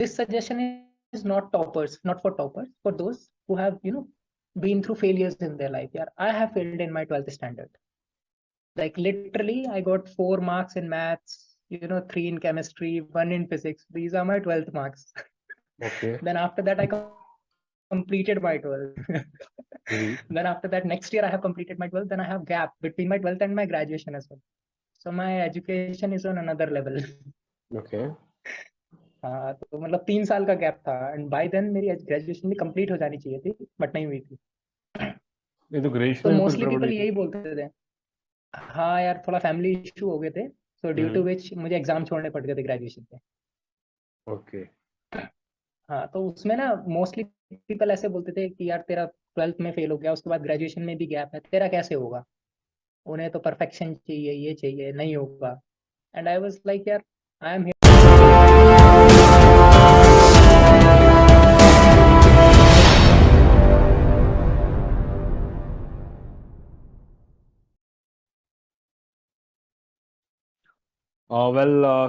this suggestion is not toppers, not for toppers, for those who have, been through failures in their life. Yeah, I have failed in my 12th standard. Like literally, I got 4 marks in maths, 3 in chemistry, 1 in physics. These are my 12th marks. Okay. Then after that, I completed my 12th. Then after that, next year I have completed my 12th. Then I have gap between my 12th and my graduation as well. So my education is on another level. Okay. हाँ तो मतलब 3 साल का gap था and bye then मेरी graduation भी complete हो जानी चाहिए थी बट नहीं हुई थी. ये तो ग्रेजुएशन तो में कुछ मोस्टली गड़बड़ पीपल हुई थी. यही बोलते थे. हाँ यार थोड़ा फैमिली इशू हो गए थे सो ड्यू टू विच मुझे एग्जाम छोड़ने पड़ गए थे ग्रेजुएशन के. ओके. हाँ तो उसमें ना मोस्टली पीपल ऐसे बोलते थे कि यार तेरा 12th में फेल हो गया उसके बाद ग्रेजुएशन में भी गैप है तेरा कैसे होगा. उन्हें तो परफेक्शन चाहिए ये चाहिए नहीं होगा. एंड आई वाज लाइक यार I M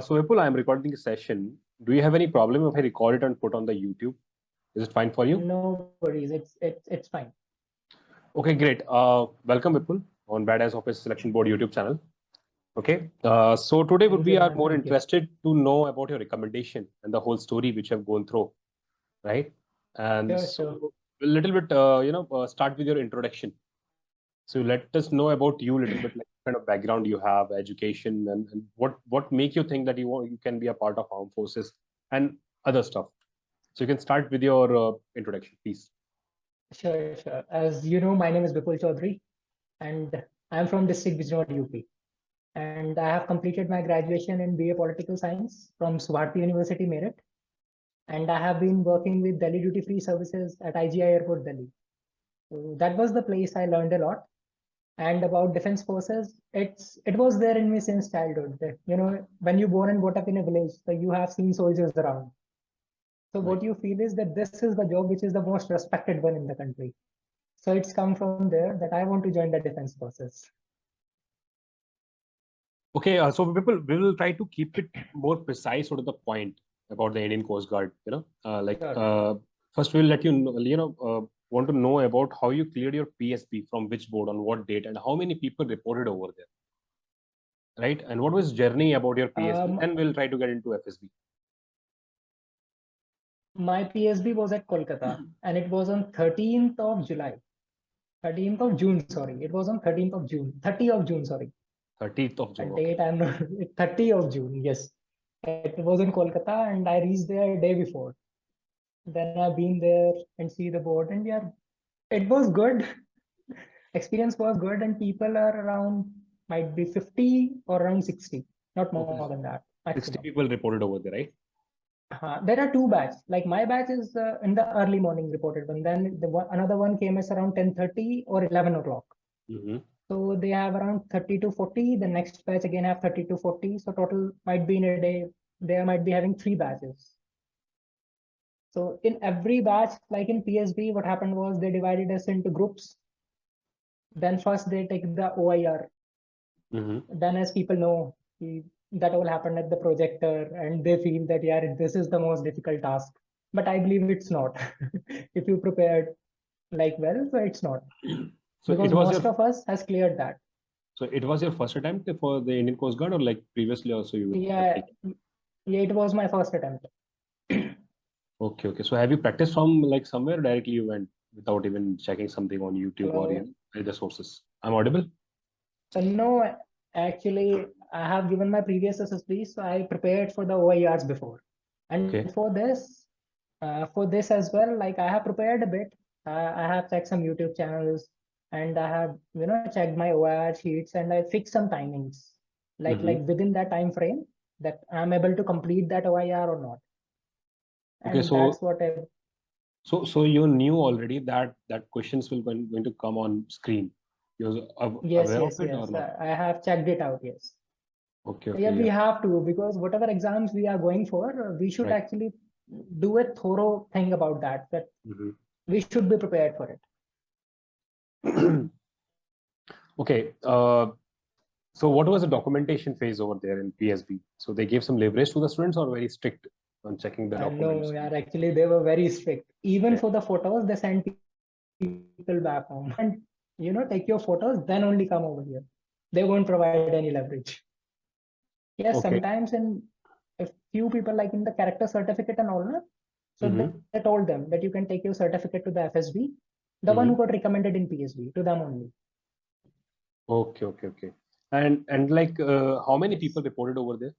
So Vipul, I am recording a session. Do you have any problem if I record it and put on the YouTube? Is it fine for you? no worries. It's fine. Okay, great. Welcome Vipul on Badass Office Selection Board YouTube channel. Okay. So today we are more interested to know about your recommendation and the whole story which you have gone through, right? And so a little bit, start with your introduction. So let us know about you a little bit, like what kind of background you have, education, and what make you think that you can be a part of armed forces and other stuff. So you can start with your introduction, please. Sure. As you know, my name is Vipul Chaudhary, and I'm from district Bijnor, UP. And I have completed my graduation in BA Political Science from Bharati University, Meerut. And I have been working with Delhi Duty Free Services at IGI Airport, Delhi. So that was the place I learned a lot. And about defense forces, it was there in me since childhood. When you're born and brought up in a village, so you have seen soldiers around. So what you feel is that this is the job which is the most respected one in the country. So it's come from there that I want to join the defense forces. Okay, so we will try to keep it more precise or to the point about the Indian Coast Guard. First we'll let you know, want to know about how you cleared your PSB from which board on what date and how many people reported over there, right? And what was journey about your PSB? Then we'll try to get into FSB. My PSB was at Kolkata and it was on 13th of July. 13th of June, sorry. It was on 13th of June. 30th of June, sorry. 30th of June. Date I'm not 30th of June, yes. It was in Kolkata and I reached there a day before. Then I've been there and see the board and yeah, it was good. Experience was good and people are around might be 50 or around 60, not more than that. Maximum. 60 people reported over there, right? There are two batches. Like my batch is in the early morning reported one. Then another one came as around 10:30 or 11 o'clock. So they have around 30 to 40. The next batch again have 30 to 40. So total might be in a day, they might be having 3 batches. So in every batch, like in PSB, what happened was they divided us into groups. Then first they take the OIR. Then as people know, that all happened at the projector and they feel that, yeah, this is the most difficult task. But I believe it's not. If you prepared like well, so it's not. So because most of us has cleared that. So it was your first attempt for the Indian Coast Guard or like previously also you? Yeah, it was my first attempt. Okay. So have you practiced from like somewhere or directly you went without even checking something on YouTube or other sources? I'm audible? No, actually, I have given my previous SSB, so I prepared for the OIRs before. And for this as well, like I have prepared a bit. I have checked some YouTube channels and I have, checked my OIR sheets and I fixed some timings, like within that time frame that I'm able to complete that OIR or not. And okay, so that's what so you knew already that questions will going to come on screen. You're aware of it or not? I have checked it out. Yes. Okay. Yeah, we have to, because whatever exams we are going for, we should actually do a thorough thing about that. That we should be prepared for it. Okay. So what was the documentation phase over there in PSB? So they gave some leverage to the students or very strict on checking the No, documents? yeah, actually they were very strict. Even Yeah. for the photos, they sent people back home and take your photos, then only come over here. They won't provide any leverage. Yes, Okay. sometimes in a few people like in the character certificate and all, no? So they told them that you can take your certificate to the FSB, the one who got recommended in PSB, to them only. Okay. And like how many Yes. people reported over there?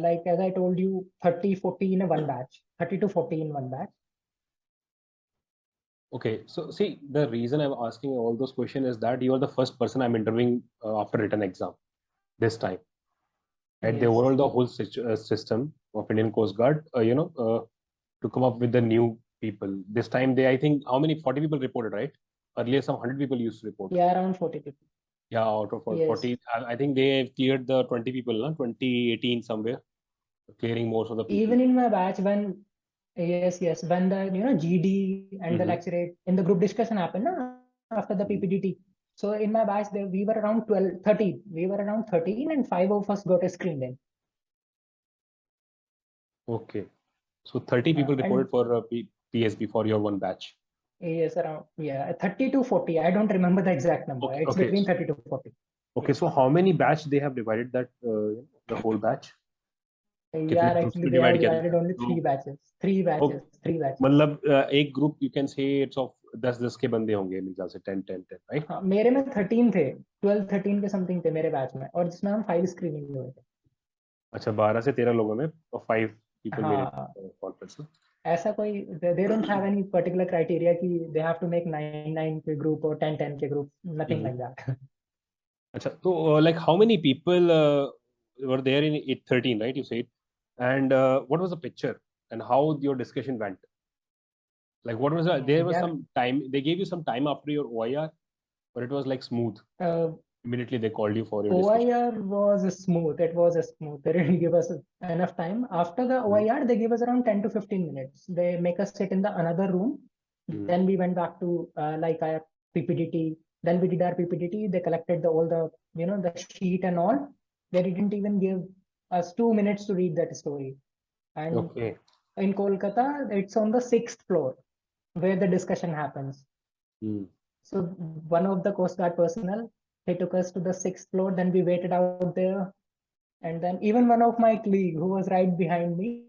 Like as I told you, 30, 40 in a one batch, 30 to 40 in one batch. Okay, so see, the reason I'm asking all those questions is that you are the first person I'm interviewing after written exam this time. At the Yes. overall, the whole system of Indian Coast Guard, to come up with the new people. This time, I think, how many? 40 people reported, right? Earlier, some 100 people used to report. Yeah, around 40 people. Yeah, out of Yes. 40, I think they have cleared the 20 people, 2018 somewhere, clearing most of the people. Even in my batch, when when the GD and the lecturate in the group discussion happened after the PPDT. So in my batch, we were around 12, 13. We were around 13 and 5 of us got a screen then. Okay. So 30 people reported for PSB for your one batch. Yes, around 30 to 40. I don't remember the exact number. Okay, It's between 30 to 40. Okay, so how many batch they have divided that the whole batch? Yeah, actually they have divided only 3 batches. 3 batches. 3 batches. मतलब एक group you can say it's of 10 के बंदे होंगे मेरे ख्याल से 10 right? हाँ, मेरे में 13 थे, 12 13 के समथिंग थे मेरे बैच में, और जिसमें हम 5 स्क्रीनिंग हुए थे. अच्छा 12 से 13 लोगों में और 5 people मेरे कॉन्फ्रेंस में. ऐसा कोई they don't have any particular criteria कि they have to make 9 के group or 10 के group, nothing like that. अच्छा तो like how many people were there in 813, right? You said, and what was the picture and how your discussion went? Like what was there was some time they gave you some time after your OIR, or it was like smooth? Immediately they called you for your discussion. OIR was smooth. It was smooth. They didn't give us enough time. After the OIR, they gave us around 10 to 15 minutes. They make us sit in the another room. Then we went back to like our PPDT. Then we did our PPDT. They collected all the the sheet and all. They didn't even give us 2 minutes to read that story. And in Kolkata, it's on the 6th floor where the discussion happens. So one of the Coast Guard personnel, he took us to the 6th floor. Then we waited out there, and then even one of my colleague who was right behind me.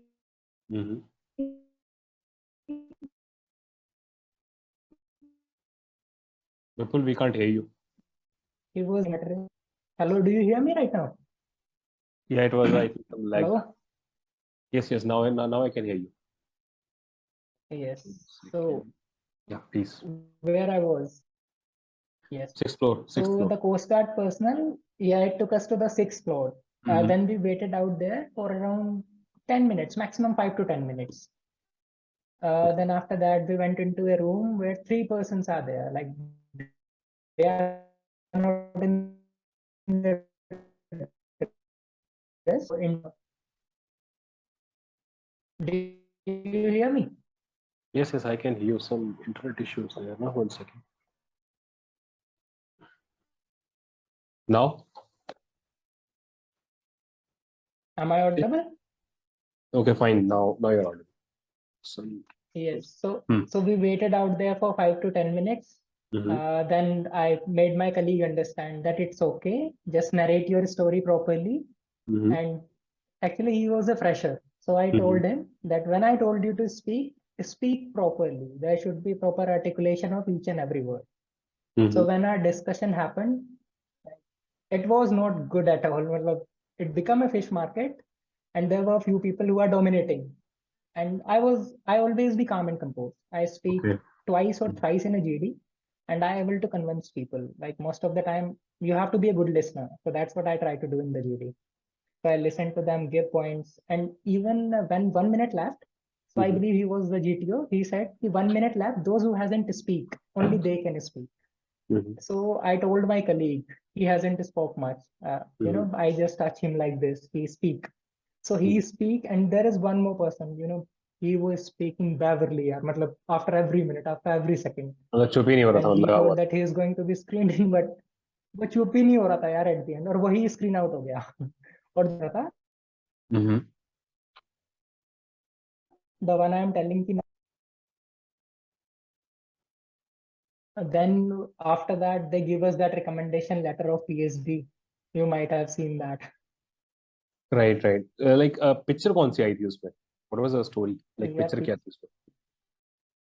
Vipul, we can't hear you. He was. Hello, do you hear me right now? Yeah, it was I think some lag. Hello? Yes. Now I can hear you. Yes. So yeah, please. Where I was. Yes. 6th floor. So the Coast Guard personnel, it took us to the 6th floor. Then we waited out there for around 10 minutes, maximum 5 to 10 minutes. Then after that, we went into a room where 3 persons are there. Like they are not in the dress. Do you hear me? Yes, I can hear some internet issues there. Now, 1 second. Now? Am I audible? Okay, fine. Now you're audible. Yes. So we waited out there for 5 to 10 minutes. Then I made my colleague understand that it's okay. Just narrate your story properly. And actually, he was a fresher. So I told him that when I told you to speak properly. There should be proper articulation of each and every word. So when our discussion happened, it was not good at all. It became a fish market, and there were a few people who are dominating. And I always be calm and composed. I speak twice or thrice in a GD, and I am able to convince people. Like most of the time, you have to be a good listener. So that's what I try to do in the GD. So I listen to them, give points, and even when 1 minute left, so I believe he was the GTO. He said, 1 minute left, those who hasn't speak, only they can speak. So I told my colleague, he hasn't spoke much. I just touch him like this. He speak. So he speak, and there is one more person. He was speaking Beverly, after every minute, after every second. And he told that he is going to be screened in, but वो चुप ही नहीं हो रहा था यार at the end, और वही screen out हो गया. और था the one I am telling you. Then after that, they give us that recommendation letter of PSB. You might have seen that. Right, right. Like picture कौन सी आई थी उसमें? What was the story? Like Yeah, picture क्या थी उसमें?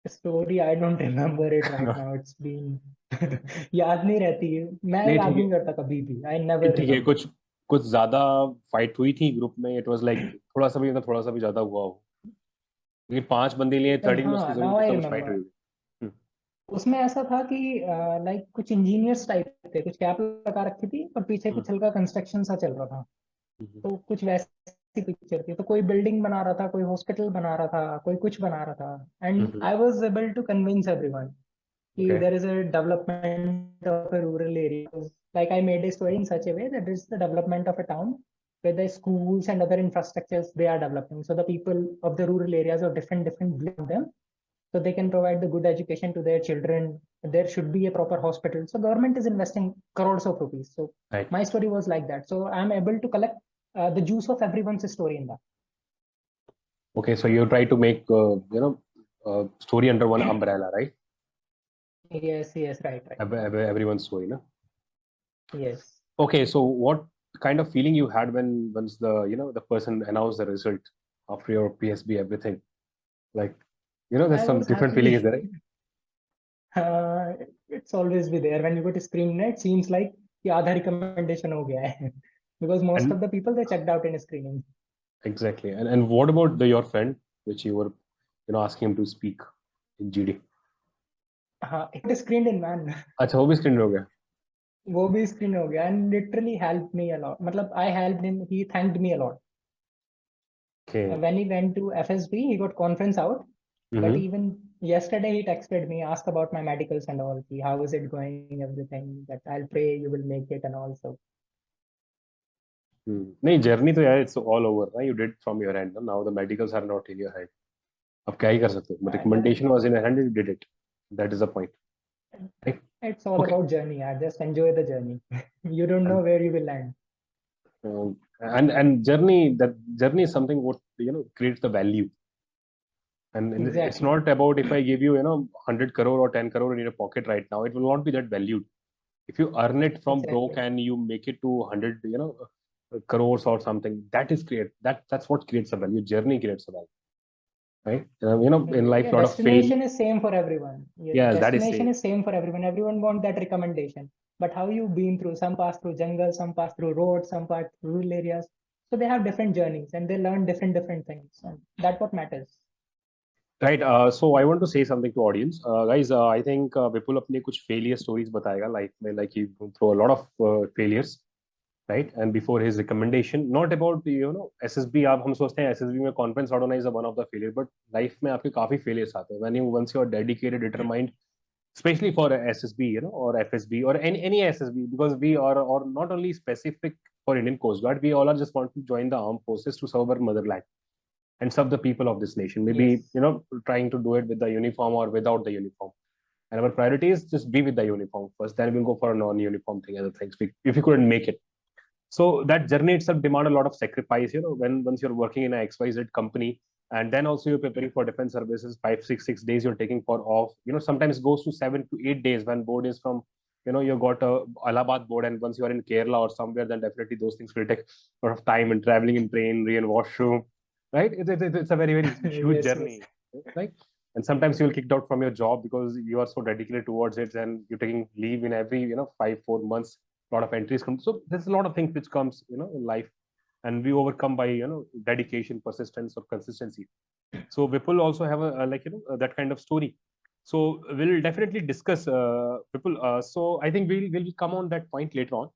story I don't remember it right now. It's been याद नहीं रहती है. मैं नहीं याद ठीक है, नहीं करता कभी भी. I never ठीक है. remember. कुछ ज्यादा फाइट हुई थी ग्रुप में. इट वाज लाइक थोड़ा सा भी मतलब थोड़ा सा भी ज्यादा हुआ हो. क्योंकि 5 बंदे लिए 13 में उसकी हाँ, जरूरत now थी I तो कुछ फाइट remember. हुई. हम्म, उसमें ऐसा था कि लाइक कुछ इंजीनियर्स टाइप थे, कुछ कैप लगा रखी थी और पीछे हम्म, कुछ हल्का कंस्ट्रक्शन सा चल रहा था. हम्म, तो कुछ वैसी पिक्चर थी. तो कोई बिल्डिंग बना रहा था, कोई हॉस्पिटल बना रहा था, कोई कुछ बना रहा था. And hmm. I was able to convince everyone कि Okay. there is a development of a rural area. Like I made a story in such a way that it's the development of a town where the schools and other infrastructures they are developing. So the people of the rural areas of different believe them, so they can provide the good education to their children. There should be a proper hospital. So government is investing crores of rupees. So Right. my story was like that. So I'm able to collect the juice of everyone's story in that. Okay, so you try to make story under one umbrella, right? Yes, yes, right. Everyone's story, no? Yes. Okay, so what kind of feeling you had when once the person announced the result after your PSB everything? Like, there's I some was different feeling, is happy. there, right? It's always be there when you go to screen. It seems like the आधा recommendation हो गया है because most And of the people they checked out in screening. exactly. And what about your friend, which you were, asking him to speak in GD? हाँ, it screened in man. अच्छा, वो भी screen में हो गया. वो भी screen हो गया and literally helped me a lot. मतलब I helped him. He thanked me a lot. Okay. When he went to FSB, he got conference out. But Mm-hmm. even yesterday, he texted me, asked about my medicals and all. How is it going? Everything. That I'll pray you will make it and also. नहीं journey तो यार it's all over ना. You did from your end. Now the medicals are not in your hand. अब क्या ही कर सकते हो? Recommendation was in your hand. You did it. That is the point. Right? It's all Okay. about journey. I just enjoy the journey. You don't know And where you will land. and journey is something what creates the value. And it's Exactly. not about if I give you 100 crore or 10 crore in your pocket right now, it will not be that valued. If you earn it from broke Exactly. and you make it to 100 crores or something, that's what creates a value. Journey creates a value, right? In life Yeah, a lot of fail. destination is same for everyone. Yeah, Yes, that is destination same. is same for everyone. Everyone want that recommendation. But how you been through? Some pass through jungle, some pass through roads, some pass through rural areas. So they have different journeys and they learn different things. And that's what matters. Right. So I want to say something to audience, guys. I think Vipul अपने कुछ failure stories बताएगा life में, like he gone through a lot of failures, right? And before his recommendation, not about SSB. आप हम सोचते हैं SSB में conference organize one of the failure, but life में आपके काफी failures आते हैं. Once you are dedicated, determined, especially for SSB, or FSB or any SSB, because we are or not only specific for Indian Coast Guard, we all are just want to join the armed forces to serve our motherland and serve the people of this nation. Maybe Yes. trying to do it with the uniform or without the uniform. And our priority is just be with the uniform first. Then we'll go for a non-uniform thing, other things. If you couldn't make it, so that journey itself demand a lot of sacrifice. When once you're working in a XYZ company, and then also you're preparing for defense services, 5 6 6 days you're taking for off. Sometimes it goes to 7 to 8 days when board is from. You got a Allahabad board, and once you are in Kerala or somewhere, then definitely those things will take a lot of time and traveling in train, re and washroom, right? It's a very huge Yes, yes. journey, right? And sometimes you'll kicked out from your job because you are so dedicated towards it, and you're taking leave in every 5 4 months. A lot of entries come. So there's a lot of things which comes in life, and we overcome by dedication, persistence, or consistency. So Vipul also have a like that kind of story. So we'll definitely discuss Vipul. So I think we'll come on that point later on.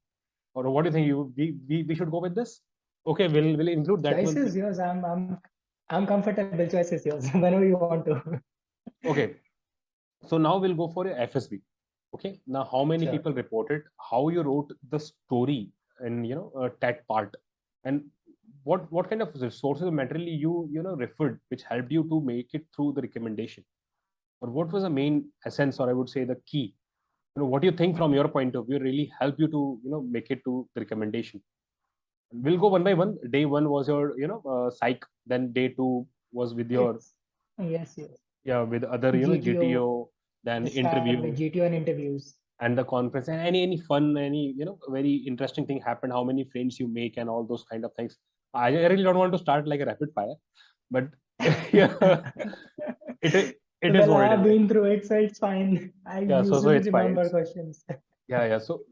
Or what do you think? We should go with this? Okay, we'll include that Choice one is thing. yours. I'm comfortable. Choice is yours. Whenever you want to. Okay. So now we'll go for a FSB. Okay. Now, how many Sure. people reported? How you wrote the story in that part, and what kind of resources or material you referred, which helped you to make it through the recommendation, or what was the main essence, or I would say the key. What do you think from your point of view really helped you to make it to the recommendation? We'll go one by one. Day one was your psych. Then day two was with your It's Yes, yes. Yeah, with other, GTO, then Start with interview GTO and interviews. and the conference, and any fun, any, very interesting thing happened, how many friends you make and all those kind of things. I really don't want to start like a rapid fire, but yeah, it is Well, what I it have is. been through it, so it's fine. I Yeah, so usually it's fine. remember questions. Yeah. So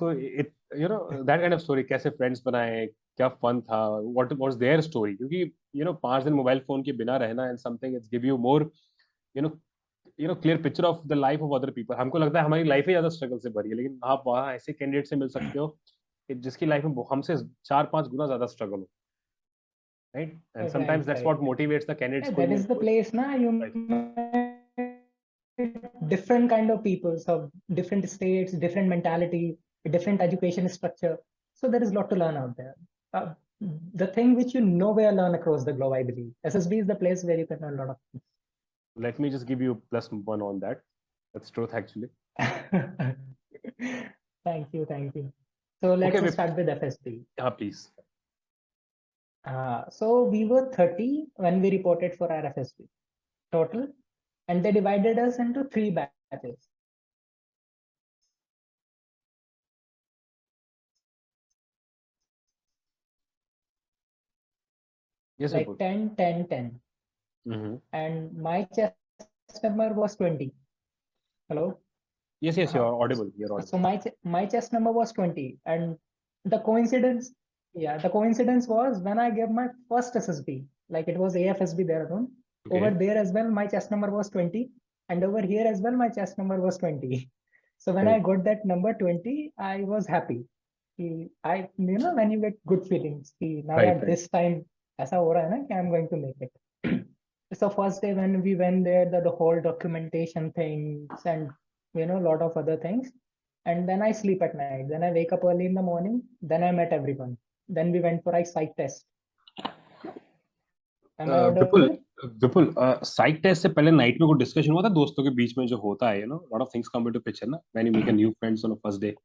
it, that kind of story, कैसे friends बनाए, क्या fun था, what was their story, क्योंकि 5 दिन mobile phone के बिना रहना and something it's give you more you know clear picture of the life of other people. हमको लगता है हमारी लाइफ ही ज्यादा स्ट्रगल से भरी है, लेकिन आप वहाँ ऐसे कैंडिडेट से मिल सकते हो कि जिसकी लाइफ में हमसे 4-5 गुना ज्यादा स्ट्रगल हो, right? And sometimes Right, that's right. what motivates the candidates. Yeah, कोई that मेरे is the को place, na. You right. met different kind of people, so different states, different mentality, different education structure. So there is a lot to learn out there. The thing which you nowhere learn across the globe, I believe. SSB is the place where you can learn a lot of things. Let me just give you +1 on that. That's truth, actually. Thank you, thank you. So let's Okay, start with FSB. please. So we were 30 when we reported for our FSB total, and they divided us into 3 batches. Yes, like Vipul. 10, 10, 10. And my chest number was 20. Hello? Yes, you're audible. You're audible. So my chest number was 20. And the coincidence was when I gave my first SSB, like it was AFSB there alone. Okay. Over there as well, my chest number was 20. And over here as well, my chest number was 20. So when I got that number 20, I was happy. When you get good feelings, now at this time, ऐसा हो रहा है ना कि I'm going to make it. So first day when we went there, the whole documentation things and a lot of other things. And then I sleep at night. Then I wake up early in the morning. Then I met everyone. Then we went for a psych test. Am I audible? Vipul psych test से पहले night में कोई discussion हुआ था दोस्तों के बीच में जो होता है lot of things come into picture ना when you make a new friends on a first day.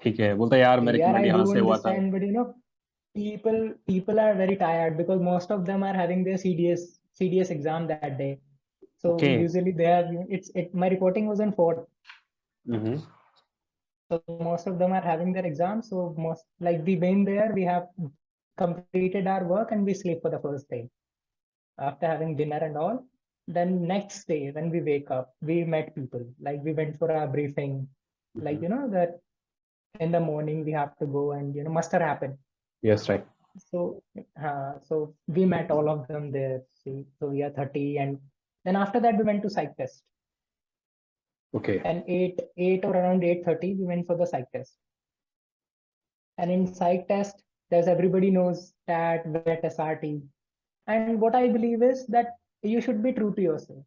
ठीक है, बोलता है यार मैं Yeah, रिकमेंड I यहाँ do से हुआ था. understand, but people are very tired because most of them are having their CDS exam that day. So Okay. usually they have my reporting was on 4th. So most of them are having their exams. So most like we went there, we have completed our work and we sleep for the first day. After having dinner and all, then next day when we wake up, we met people. Like we went for our briefing. Like that in the morning we have to go and muster happen. Yes, right. So we met all of them there. See, so we are 30, and then after that we went to psych test. Okay. And 8 or around 8:30 we went for the psych test. And in psych test, there's everybody knows that VET, SRT. And what I believe is that you should be true to yourself.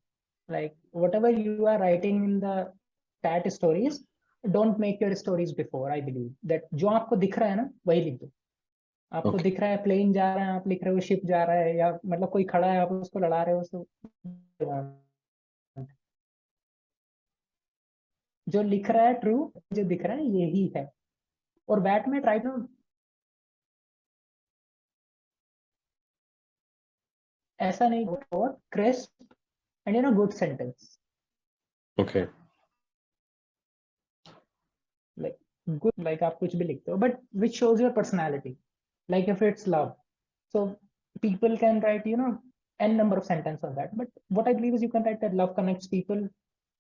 Like whatever you are writing in the TAT stories, don't make your stories before. I believe that जो आपको दिख रहा है ना वही लिख दो. आपको दिख रहा है प्लेन जा रहा है, आप लिख रहे हो शिप जा रहा है, या मतलब कोई खड़ा है आप उसको लड़ा रहे हो. जो लिख रहा है ट्रू, जो दिख रहा है यही है. और बैट में ट्राई टू ऐसा नहीं और crisp and good sentence. Okay. Like good, like आप कुछ भी लिखते हो, but which shows your personality. Like if it's love, so people can write n number of sentences on that. But what I believe is you can write that love connects people.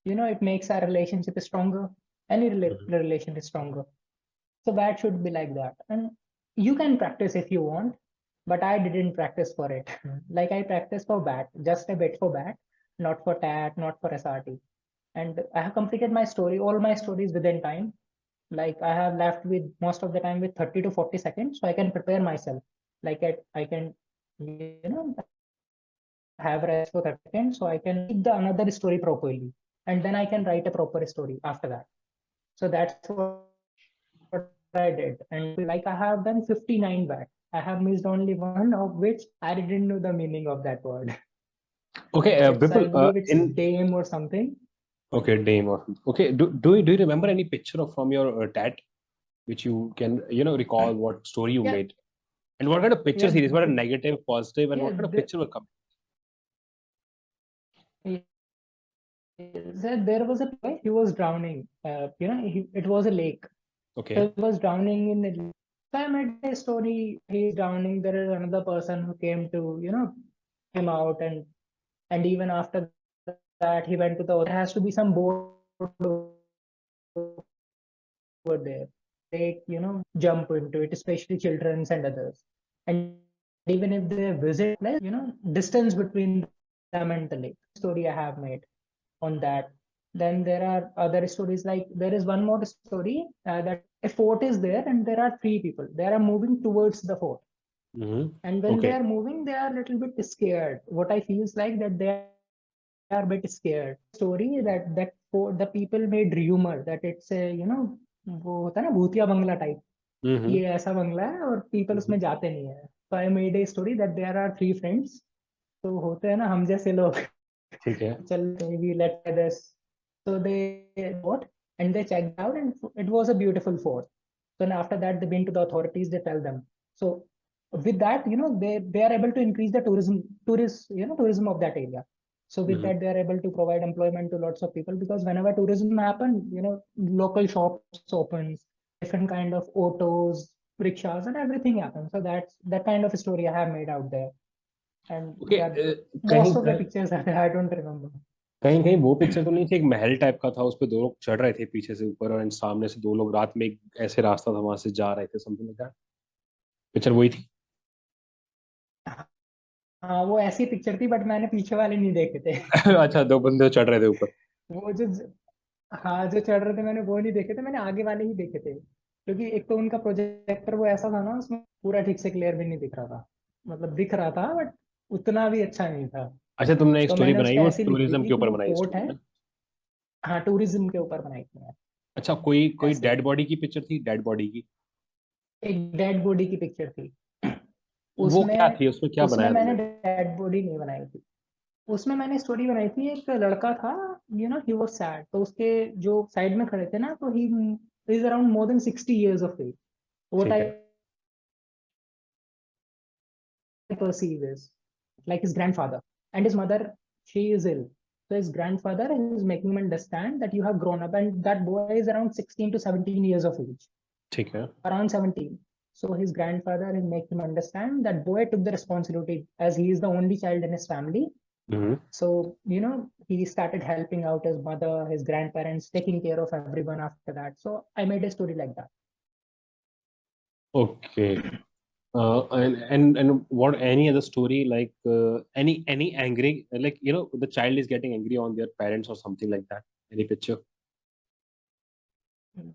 It makes our relationship stronger. Any relation is stronger. So that should be like that. And you can practice if you want, but I didn't practice for it. Like I practiced for BAT, just a bit for BAT, not for TAT, not for SRT. And I have completed my story, all my stories within time. Like I have left with most of the time with 30 to 40 seconds, so I can prepare myself. Like I can, have rest for 30 seconds, so I can read the another story properly, and then I can write a proper story after that. So that's what I did. And like I have done 59 BAT. I have missed only one, of which I didn't know the meaning of that word. Okay, Vipul, I believe it's dame or something. Okay, dame or okay. Do you remember any picture from your TAT, which you can recall what story you made, and what kind of picture series? What a negative, positive, and what kind of picture will come? There was a boy, he was drowning. It was a lake. Okay. So he was drowning in the lake. So I made a story. He's drowning. There is another person who came to, him out, and even after that, he went to the. There has to be some boat over there. They, jump into it, especially childrens and others. And even if they visit place, distance between them and the lake. Story I have made on that. Then there are other stories, like there is one more story that a fort is there and there are three people. They are moving towards the fort. And when they are moving, they are a little bit scared. What I feel is like that they are a bit scared. Story that for the people made rumor that it's a, वो होता है ना भूतिया बंगला type, ये ऐसा बंगला है और people उसमें जाते नहीं है. So I made a story that there are three friends. तो होते हैं ना हम जैसे लोग, ठीक है. चल maybe let's try this. So they bought and they checked out and it was a beautiful fort. So then after that, they've been to the authorities, they tell them. So with that, they are able to increase the tourism of that area. So with that, they are able to provide employment to lots of people, because whenever tourism happens, local shops opens, different kind of autos, rickshaws, and everything happens. So that's that kind of a story I have made out there. And most of the pictures are there, I don't remember. कहीं कहीं वो picture तो नहीं थी, एक महल type का था, उस पे दो लोग चढ़ रहे थे पीछे से ऊपर और सामने से दो लोग रात में एक ऐसे रास्ता था वहां से जा रहे थे, समथिंग लाइक दैट. पिक्चर वही थी. हाँ वो ऐसी पिक्चर थी, बट मैंने पीछे वाले नहीं देखे थे. अच्छा, दो बंदे चढ़ रहे थे ऊपर. वो जो हाँ जो चढ़ रहे थे मैंने वो नहीं देखे थे, मैंने आगे वाले ही देखे थे. क्योंकि एक तो उनका प्रोजेक्टर वो ऐसा था ना, उसमें पूरा ठीक से क्लियर भी नहीं दिख रहा था. मतलब दिख रहा था बट उतना भी अच्छा नहीं था. अच्छा, तुमने एक तो स्टोरी मैंने बनाई उसको वो ऐसे लिख दी टूरिज्म थी के कि ऊपर वो बनाई फोर्ट स्टोरी है. ना? हाँ टूरिज्म के ऊपर बनाई थी मैंने. अच्छा, कोई ऐसे डेड बॉडी की पिक्चर थी, डेड बॉडी की? एक डेड बॉडी की पिक्चर थी. वो क्या उसमें थी, उसमें क्या उसमें बनाया मैंने तुमने? डेड बॉडी नहीं बनाई थी. उसमें मैंने स्टोरी बनाई थी, एक लड़का था, ही वाज सैड. तो उसके जो साइड में खड़े थे ना, तो he is around more than 60 years of age. What ठीक I है. perceive is like his grandfather and his mother, she is ill. So his grandfather is making him understand that you have grown up, and that boy is around 16 to 17 years of age. ठीक है. Around 17. So his grandfather is making him understand that boy took the responsibility as he is the only child in his family. So, he started helping out his mother, his grandparents, taking care of everyone after that. So I made a story like that. Okay. And what any other story, like any angry, like the child is getting angry on their parents or something like that? Any picture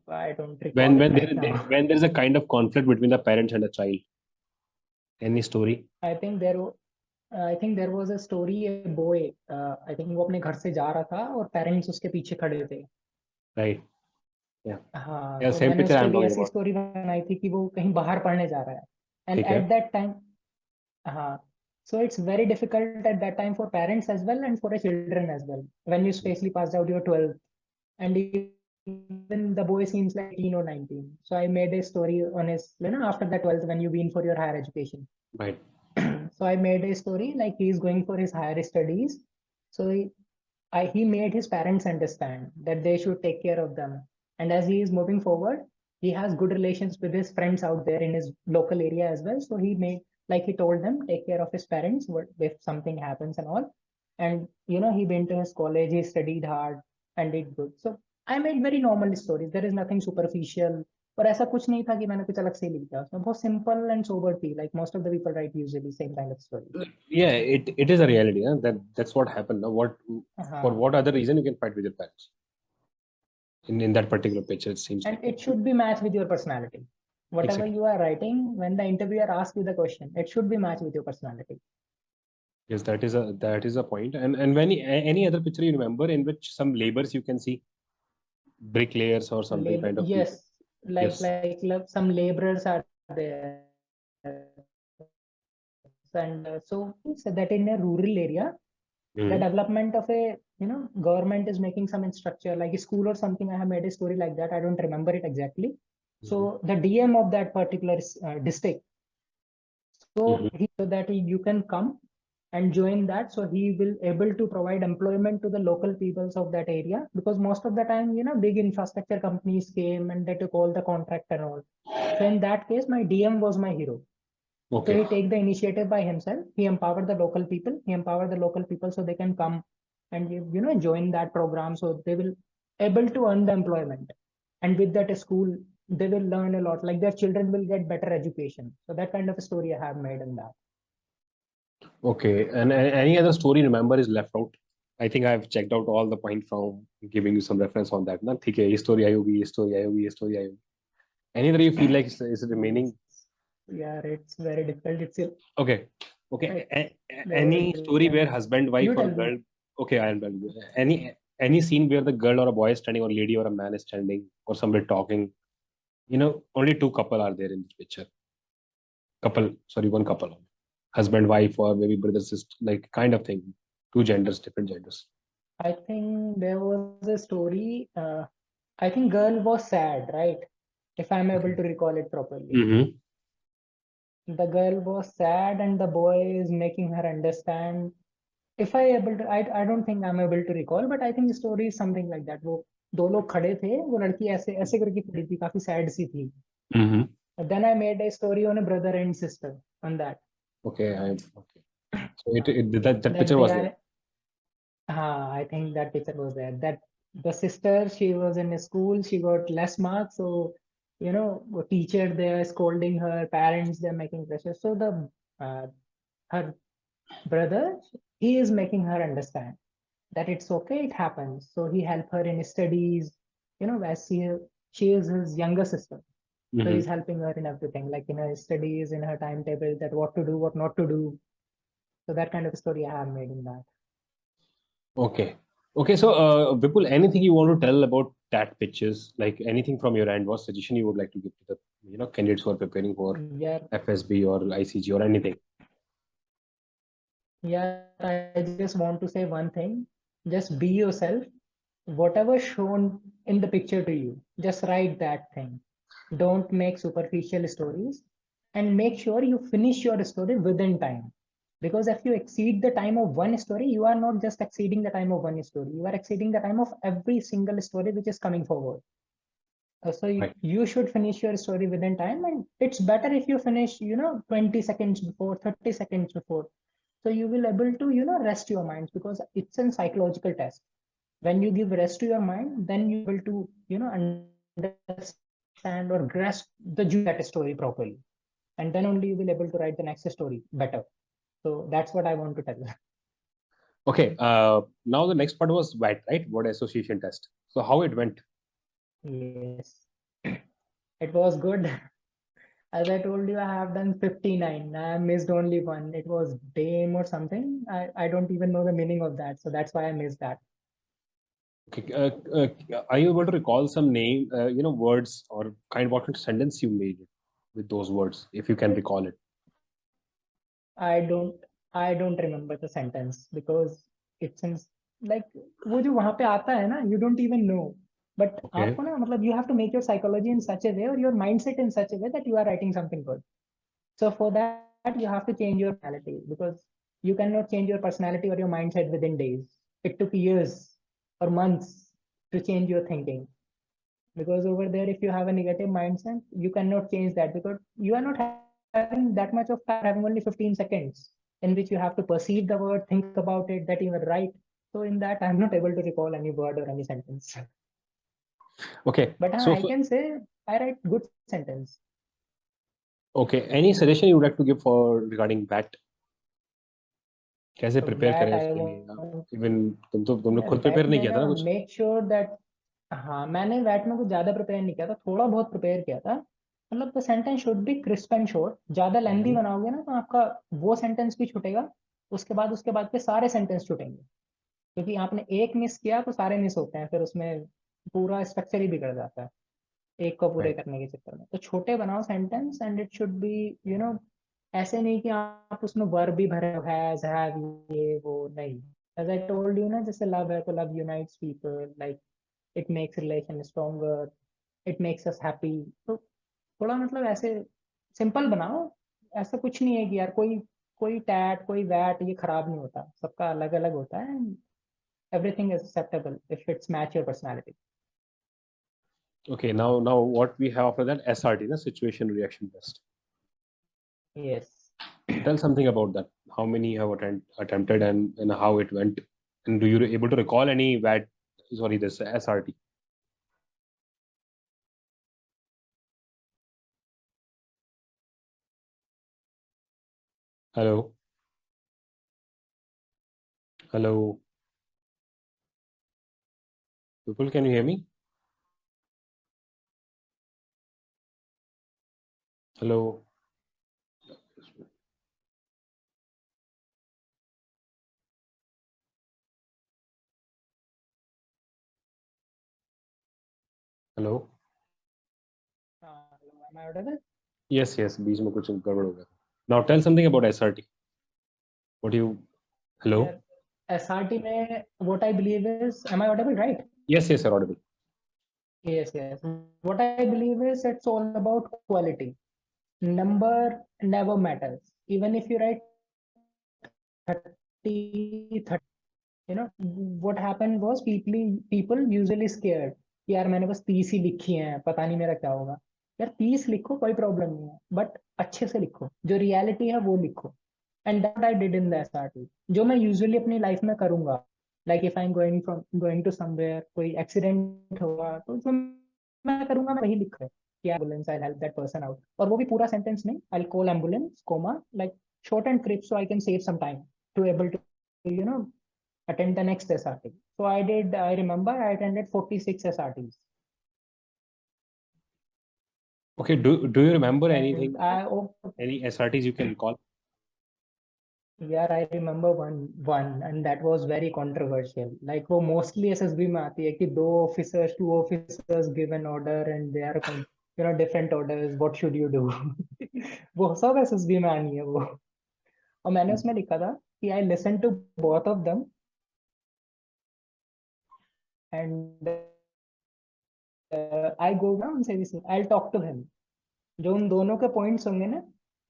I don't when recall it right now. when there is a kind of conflict between the parents and the child? Any story? I think there was a story, a boy, I think वो अपने घर से जा रहा था और parents उसके पीछे खड़े थे. Right. Yeah. हाँ, Yeah, तो same मैंने picture उसके I'm लिए talking ऐसी about. स्टोरी बनाई थी कि वो कहीं बाहर पढ़ने जा रहा है. एंड ठीक है. एट दैट टाइम, हाँ, so it's very difficult at that time for parents as well and for a children as well, when you especially passed out your 12th, and even the boy seems like 18 or 19. So I made a story on his, after that 12th, when you've been for your higher education. Right. So I made a story like he's going for his higher studies. So he made his parents understand that they should take care of them. And as he is moving forward, he has good relations with his friends out there in his local area as well. So he made, like he told them, take care of his parents if something happens and all. And he went to his college, he studied hard and did good. So I made very normal stories. There is nothing superficial. और ऐसा कुछ नहीं था कि मैंने कुछ अलग से लिख दिया. उसमें बहुत सिंपल एंड सोबर थी, like most of the people write usually same kind of story. Yeah, it is a reality. Huh? That's what happened. Now, for what other reason you can fight with your parents? In that particular picture, it seems And like. it should be matched with your personality. Whatever Exactly. you are writing, when the interviewer asks you the question, it should be matched with your personality. Yes, that is a point. And when any other picture you remember in which some labors you can see, bricklayers or something kind of Yes, people. like Yes. some laborers are there. And so that in a rural area, the development of a government is making some infrastructure like a school or something. I have made a story like that. I don't remember it exactly. So the DM of that particular district, so so that you can come and join that, so he will able to provide employment to the local peoples of that area, because most of the time, big infrastructure companies came and they took all the contract and all. So in that case, my DM was my hero. So he take the initiative by himself. He empowered the local people. So they can come and join that program. So they will able to earn the employment, and with that school they will learn a lot. Like their children will get better education. So that kind of a story I have made in that. Okay, and any other story remember is left out? I think I've checked out all the point from giving you some reference on that. Na, ठीक है, ये story आई होगी, ये story आई होगी, ये story आई होगी. Any other you feel like is remaining? Yeah, it's very difficult. It's okay. Any story where husband, wife, or girl? Okay, I am done. Any scene where the girl or a boy is standing, or lady or a man is standing, or somebody talking? Only two couple are there in this picture. One couple. Husband, wife, or maybe brother, sister, like kind of thing. Two genders, different genders. I think there was a story. I think girl was sad, right? If I'm able to recall it properly. Mm-hmm. The girl was sad and the boy is making her understand. If I able to, I don't think I'm able to recall, but I think the story is something like that. वो दो लोग खड़े थे, वो लड़की ऐसे ऐसे करके खड़ी थी, काफी sad सी थी. Then I made a story on a brother and sister on that. Okay. So that picture was there. I think that picture was there. That the sister, she was in a school, she got less marks, so teacher they're scolding her, parents they're making pressure. So the her brother, he is making her understand that it's okay, it happens. So he helped her in studies, as she is his younger sister. So he's helping her in everything, like in her studies, in her timetable, that what to do, what not to do. So that kind of story I have made in that. Okay. So Vipul, anything you want to tell about that pictures? Like anything from your end, what suggestion you would like to give to the candidates who are preparing for FSB or ICG or anything? Yeah, I just want to say one thing. Just be yourself. Whatever shown in the picture to you, just write that thing. Don't make superficial stories, and make sure you finish your story within time. Because if you exceed the time of one story, you are not just exceeding the time of one story, you are exceeding the time of every single story which is coming forward. So you should finish your story within time, and it's better if you finish 20 seconds before, 30 seconds before. So you will able to rest your minds, because it's a psychological test. When you give rest to your mind, then you will to understand or grasp the that story properly, and then only you will able to write the next story better. So that's what I want to tell you. Okay. Now the next part was WAT, right? Word association test. So how it went? Yes, it was good. As I told you, I have done 59. I missed only one. It was DAME or something. I don't even know the meaning of that. So that's why I missed that. Okay. Are you able to recall some name, words or what sentence you made with those words, if you can recall it? I don't remember the sentence, because it's in like वो जो वहाँ पे आता है ना, you don't even know. But आपको ना मतलब you have to make your psychology in such a way, or your mindset in such a way, that you are writing something good. So for that you have to change your personality, because you cannot change your personality or your mindset within days. It took years or months to change your thinking. Because over there, if you have a negative mindset, you cannot change that, because you are not having that much of time, having only 15 seconds in which you have to perceive the word, think about it, that you are right. So in that, I'm not able to recall any word or any sentence. Okay. But so I can say I write good sentence. Okay. Any suggestion you would like to give for regarding that? कैसे prepare करें इसके लिए? Even तुमने खुद prepare नहीं किया था ना कुछ? Make sure that हाँ, मैंने वैट में कुछ ज्यादा प्रिपेयर नहीं किया था, थोड़ा बहुत प्रिपेयर किया था. मतलब the sentence should be crisp and short. ज्यादा लेंथी बनाओगे ना, तो आपका वो सेंटेंस भी छूटेगा, उसके बाद के सारे सेंटेंस छूटेंगे, क्योंकि आपने एक मिस किया तो सारे मिस होते हैं, फिर उसमें पूरा स्ट्रक्चर ही बिगड़ जाता है एक को पूरे करने के चक्कर में. तो छोटे बनाओ sentence, and it should be ऐसे नहीं कि आप उसमें वर्ब भी भरे, हैज, हैव, ये वो नहीं. एज आई टोल्ड यू ना, जैसे लव है तो love unites people, like it makes relation stronger, it makes us happy. तो थोड़ा मतलब ऐसे सिंपल बनाओ. ऐसा कुछ नहीं है कि यार कोई कोई टैट कोई वैट ये खराब नहीं होता, सबका अलग अलग होता है, everything is acceptable if it's match your personality. Okay, now what we have after that, SRT, the situation reaction test. Yes. Tell something about that. How many you have attempted and how it went, and do you able to recall any this SRT? Hello. Hello. People, can you hear me? Hello. Hello. Am I audible? Yes, बीच में कुछ गड़बड़ हो गया. Now tell something about SRT. What do you? Hello. Yeah, SRT में what I believe is, am I audible, right? Yes, you're audible. Yes. What I believe is it's all about quality. Number never matters. Even if you write 30, you know, what happened was people usually scared कि यार मैंने बस 30 ही लिखी हैं, पता नहीं मेरा क्या होगा. यार 30 लिखो, कोई प्रॉब्लम नहीं है, बट अच्छे से लिखो, जो रियलिटी है वो लिखो. And that I did in the SRT, जो मैं यूजुअली अपनी लाइफ में करूंगा. Like if I am going to somewhere, कोई एक्सीडेंट होगा तो जो मैं करूंगा मैं वही लिख रहा कि ambulance, I help that person out. और वो भी पूरा सेंटेंस नहीं, I call ambulance comma, like short and crisp, so I can save some time to able to you know attend the next SRT. So I remember I attended 46 SRTs. Okay, do you remember anything? And any SRTs you can recall? Yeah, I remember one, and that was very controversial. Like वो mostly SSB में आती है कि two officers give an order and they are different orders. What should you do? वो सब SSB में आनी है वो. और मैंने उसमें लिखा था कि I listened to both of them and I go down and say, I'll talk to him. जो उन दोनों के पॉइंट्स होंगे ना,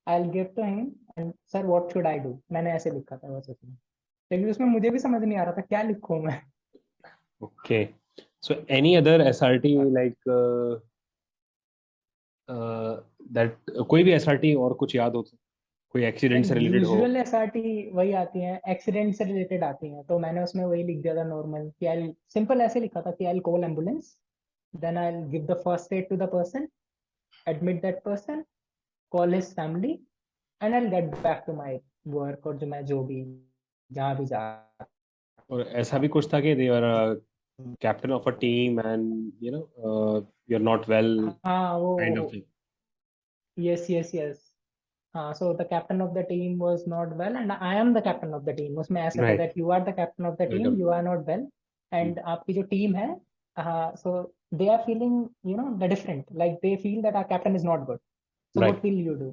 I'll give to him and sir what should I do. मैंने ऐसे लिखा था बस उसमें, लेकिन उसमें मुझे भी समझ नहीं आ रहा था क्या लिखूं मैं. Okay, so any other SRT like that, कोई भी SRT और कुछ याद हो तो, कोई एक्सीडेंट से रिलेटेड हो? यूजुअल एसआरटी वही आती हैं, एक्सीडेंट से रिलेटेड आती हैं, तो मैंने उसमें वही लिख दिया था नॉर्मल कि आई सिंपल ऐसे लिखा था कि I call ambulance, then I give the first aid to the person, admit that person, call his family and I get back to my work, और जो भी जहाँ भी जा. और ऐसा भी कुछ था कि they are a captain of a team and you're not well, हाँ वो kind of thing. yes. हाँ, so the captain of the team was not well and I am the captain of the team. उसमें ऐसा था Right. that you are the captain of the team, Right. you are not well, and आपकी जो team है, so they are feeling the different, like they feel that our captain is not good. So Right. what will you do?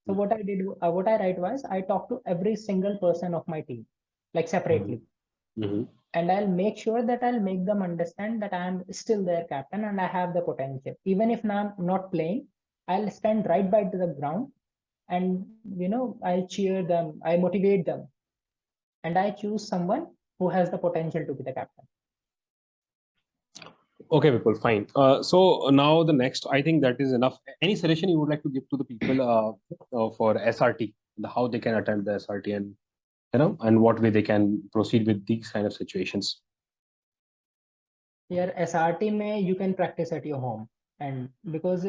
So what I did, what I write was I talked to every single person of my team, like separately, and I'll make sure that I'll make them understand that I am still their captain and I have the potential. Even if I'm not playing, I'll stand right by the ground and I'll cheer them, I motivate them, and I choose someone who has the potential to be the captain. Okay, people, fine. So now the next, I think that is enough. Any suggestion you would like to give to the people for SRT, how they can attend the SRT, and and what way they can proceed with these kind of situations? Here SRT में you can practice at your home, and because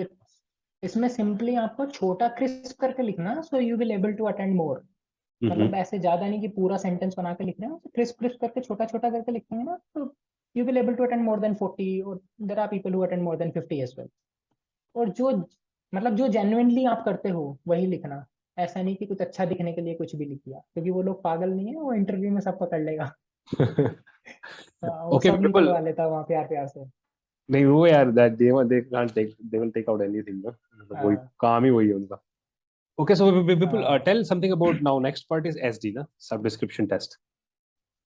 इसमें simply आपको छोटा crisp करके लिखना, so you will able to attend more. मतलब ऐसे ज्यादा नहीं कि पूरा सेंटेंस बना के लिख रहे हो, क्रिस्प करके छोटा छोटा करके लिखेंगे ना, तो you will able to attend more than 40, or there are people who attend more than 50 as well. और जो genuinely आप करते हो वही लिखना, ऐसा नहीं कि कुछ अच्छा दिखने के लिए कुछ भी लिख दिया, क्योंकि वो लोग पागल नहीं है, वो इंटरव्यू में सब पकड़ लेगा. वो Okay, सब people. निकलवा लेता वहाँ प्यार से. नहीं वो यार, that they can't take, they will take out anything, no? वही काम ही वही है उनका. Okay, so people, tell something about now. Next part is SD, na? Self-description test.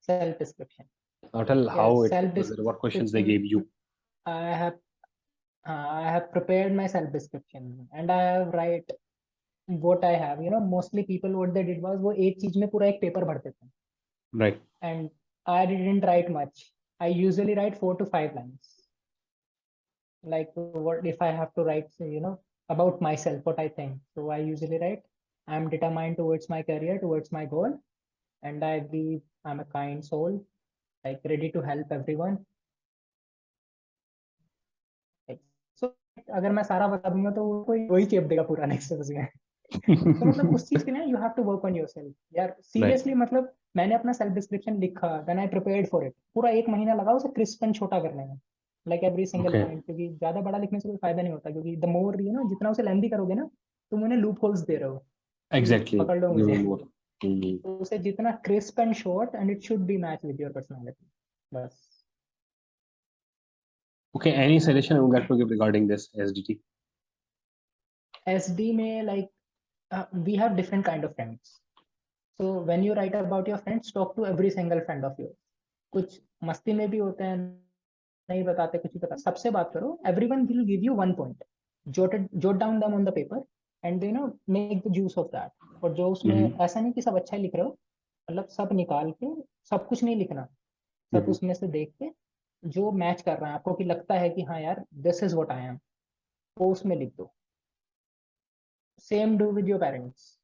Self-description. Tell how what questions they gave you. I have prepared my self-description and I have write what I have, you know, mostly people what they did was वो एक चीज में पूरा एक paper भरते थे. Right. And I didn't write much. I usually write 4 to 5 lines. Like what if I have to write, you know, about myself, what I think. So I usually write, I'm determined towards my career, towards my goal, and I believe I'm a kind soul, like ready to help everyone. So अगर मैं सारा बता दूंगा तो कोई वही चेप देगा पूरा नेक्स्ट में. तो मतलब उस चीज के लिए you have to work on yourself यार, सीरियसली. मतलब मैंने अपना सेल्फ डिस्क्रिप्शन लिखा, then I prepared for it. पूरा 1 महीना लगा उसे क्रिस्प एंड छोटा करने में, लाइक एवरी सिंगल पॉइंट. क्योंकि ज्यादा बड़ा लिखने से कोई फायदा नहीं होता, क्योंकि द मोर यू नो, जितना उसे लेंथी करोगे ना, तुम उन्हें लूप होल्स दे रहे हो. Exactly. पकड़ लो मुझे. Mm-hmm. तो उसे जितना crisp and short, and it should be match with your personality, बस. Okay, any suggestion I would like to give regarding this SDT? SD में like we have different kind of friends. So when you write about your friends, talk to every single friend of yours. कुछ मस्ती में भी होते हैं, नहीं बताते, कुछ भी बता, सबसे बात करो. Everyone will give you one point. Jot down them on the paper and you know make the juice of that. और जो उसमें ऐसा नहीं कि सब अच्छा लिख रहे हो, मतलब सब निकाल के, सब कुछ नहीं लिखना, सब उसमें से देख के जो मैच कर रहा है आपको, कि लगता है कि हाँ यार this is what I am, वो उसमें लिख दो. Same do with your parents.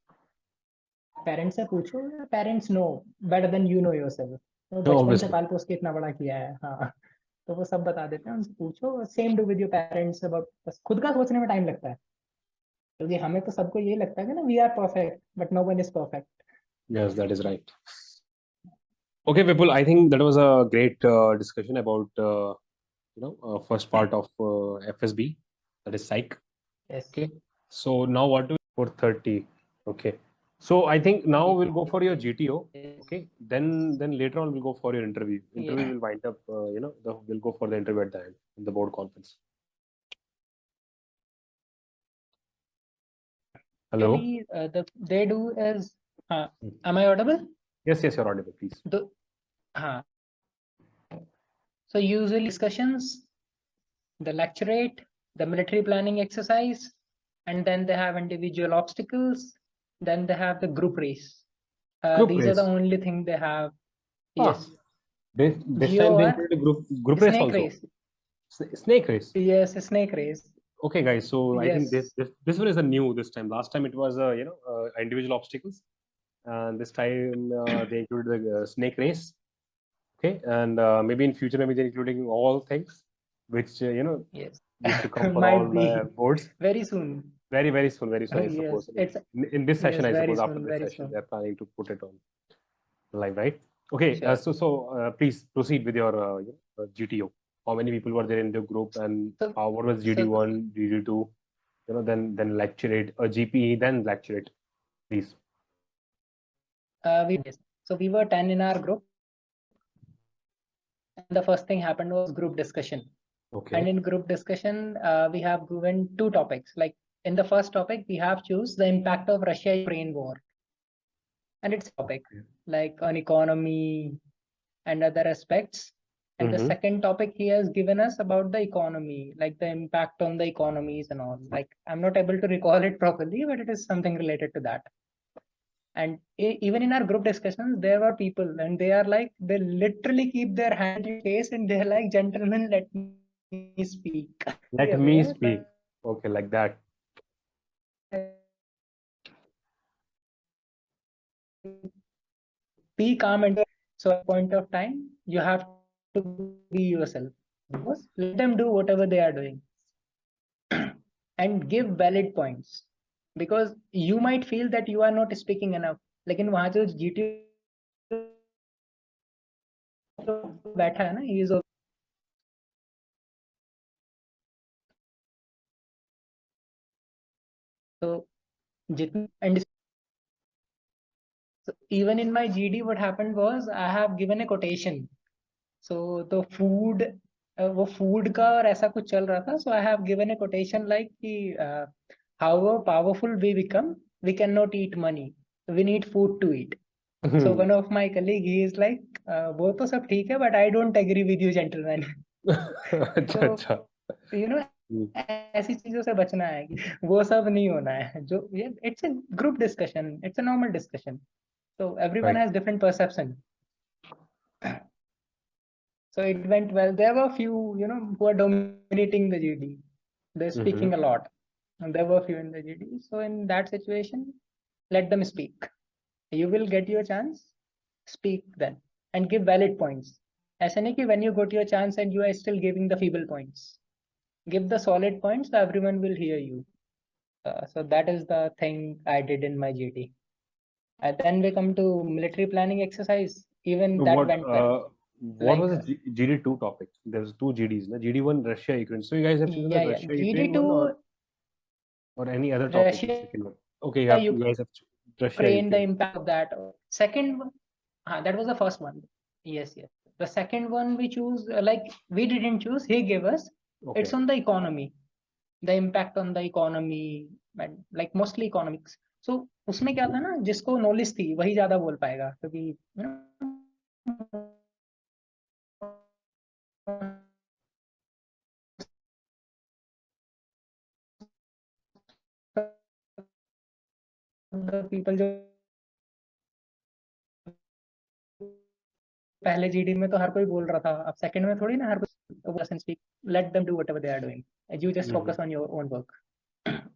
Parents से पूछो, parents know better than you know yourself. तो बचपन से पाल पोस के इतना बड़ा किया है, हाँ, तो वो सब बता देते हैं. उनसे पूछो. Same do with your parents about. बस खुद का सोचने में टाइम लगता है, क्योंकि हमें तो सबको ये लगता है कि ना we are perfect, but no one is perfect. Yes, that is right. Okay, Vipul, I think that was a great discussion about first part of FSB, that is psych. Yes. Okay, so now what do we 4:30? Okay, so I think now we'll go for your GTO. Okay, then later on we'll go for your interview. Interview will wind up, we'll go for the interview at the end in the board conference. Hello. They do is, am I audible? Yes, you're audible, please. So usually discussions, the lecturate, the military planning exercise, and then they have individual obstacles, then they have the group race. These are the only thing they have. Yes. This time they included a group race also. Race. Snake race. Yes, a snake race. Okay, guys. So I think this one is a new this time. Last time it was individual obstacles, and this time they included the snake race. Okay, and maybe in future maybe they're including all things, which yes, used to come for all the boards very soon. Very soon. I suppose in this session, I suppose after this session they're planning to put it on live, right? Okay, sure. So please proceed with your GTO. How many people were there in the group, and what was GD1, GD2? Then lecturate, GPE, then lecturate, please. So we were 10 in our group. And the first thing happened was group discussion. Okay. And in group discussion, we have given 2 topics. Like in the first topic, we have choose the impact of Russia-Ukraine war. And it's topic like on economy and other aspects. And the second topic he has given us about the economy, like the impact on the economies and all. Like I'm not able to recall it properly, but it is something related to that. And even in our group discussions, there were people, and they are like, they literally keep their hand in face, and they're like, gentlemen, let me speak. Let me speak. Okay, like that. Be calm, and so at a point of time, you have to be yourself. Let them do whatever they are doing. And give valid points. Because you might feel that you are not speaking enough. लेकिन वहां जो GTO बैठा है ना, he is so and so even in my GD, what happened was I have given a quotation. So the food, वो food का और ऐसा कुछ चल रहा था. So I have given a quotation like कि however powerful we become, we cannot eat money. We need food to eat. So one of my colleague, he is like, वो तो सब ठीक है, but I don't agree with you, gentlemen. So, you know, ऐसी चीजों से बचना है कि वो सब नहीं होना है जो ये it's a group discussion, it's a normal discussion, so everyone Right. has different perception. So it went well. There were few, who are dominating the GD. They're speaking a lot. And there were few in the GD. So in that situation, let them speak. You will get your chance, speak then and give valid points. ऐसा नहीं कि when you got your chance and you are still giving the feeble points. Give the solid points so everyone will hear you. So that is the thing I did in my GD. And then we come to military planning exercise. Even that went well. What was Like, the GD2 topic? There was two GDs, na? GD1 Russia Ukraine. So you guys have chosen the yeah. Russia Ukraine one, GD2, or any other topic, the Russia, second one. Okay, you guys have Russia Ukraine, the Ukraine. impact of that. Second one, that was the first one. Yes. The second one we choose, like we didn't choose, he gave us. Okay. It's on the economy, the impact on the economy, and like mostly economics. So उसमें क्या था ना, जिसको knowledge थी वही ज्यादा बोल पाएगा, क्योंकि the people जो पहले जीडी में तो हर कोई बोल रहा था, अब सेकंड में थोड़ी ना हर कोई doesn't speak. Let them do whatever they are doing. You just focus on your own work.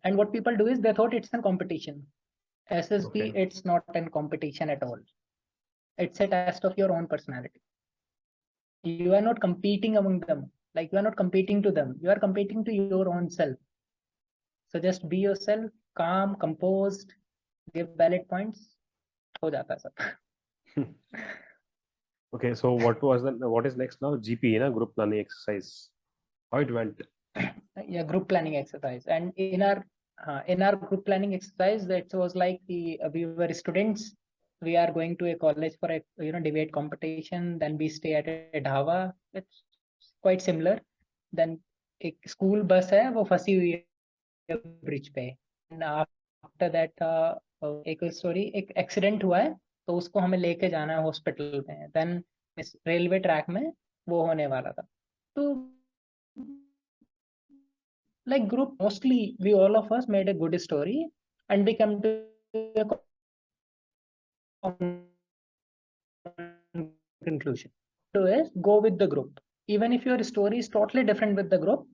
And what people do is they thought it's a competition. SSB, it's not a competition at all. It's a test of your own personality. You are not competing among them. Like you are not competing to them. You are competing to your own self. So just be yourself, calm, composed, give valid points. हो जाता सब. Okay, so what is next now? GP, group planning exercise. How it went? Yeah, group planning exercise. And in our group planning exercise, that was like we were students. We are going to a college for a debate competition. Then we stay at a dhaba. It's quite similar. Then एक school bus है वो फंसी हुई है bridge पे. And after that एक story, एक accident हुआ है तो उसको हमें लेके जाना है hospital में. Then railway track में वो होने वाला था. तो like group, mostly we all of us made a good story and we come to a conclusion. To is go with the group. Even if your story is totally different with the group,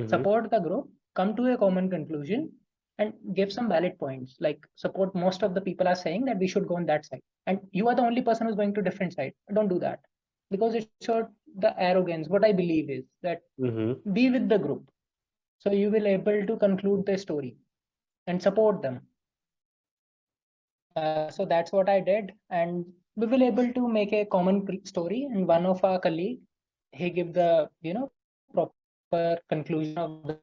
support the group, come to a common conclusion and give some valid points. Like support, most of the people are saying that we should go on that side. And you are the only person who's going to different side. Don't do that. Because it showed the arrogance. What I believe is that be with the group. So you will able to conclude the story and support them. So that's what I did, and we will able to make a common story. And one of our colleague, he give the proper conclusion of the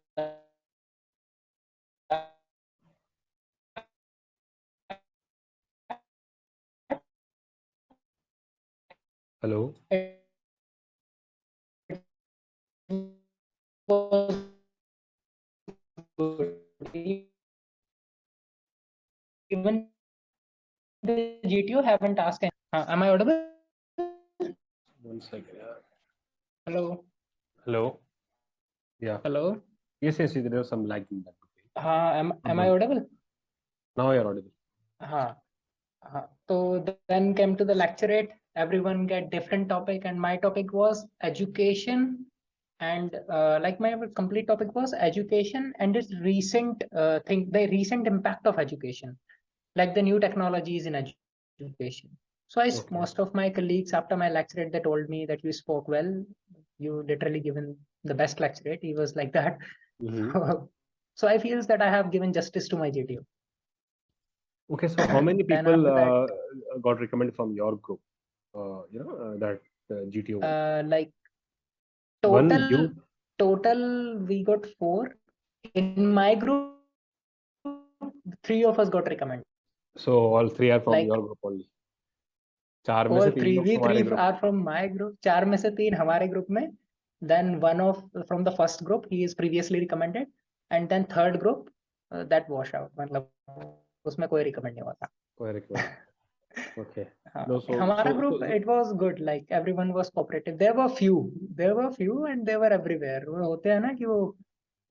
Hello. Even the GTO haven't asked. Am I audible? 1 second. Hello. Hello. Yeah. Hello. Yes. There was some lag in that. Am I audible? Now you're audible. So then came to the lecturate. Everyone get different topic, and my topic was education. And like my complete topic was education and its recent the recent impact of education, like the new technologies in education. So most of my colleagues after my lecturate, they told me that you spoke well. You literally given the best lecturate. He was like that. So I feel that I have given justice to my GTO. Okay, so how many people got recommended from your group? That GTO. Like total we got 4. In my group, 3 of us got recommended. So all 3 are from your group only. All 3 are from my group. 4 में से 3 हमारे group में. Then one from the first group, he is previously recommended, and then third group that wash out. मतलब उसमें कोई recommend नहीं हुआ था. कोई recommend. Okay. हमारा group, it was good. Like everyone was cooperative. There were few, and they were everywhere. वो होते हैं ना कि वो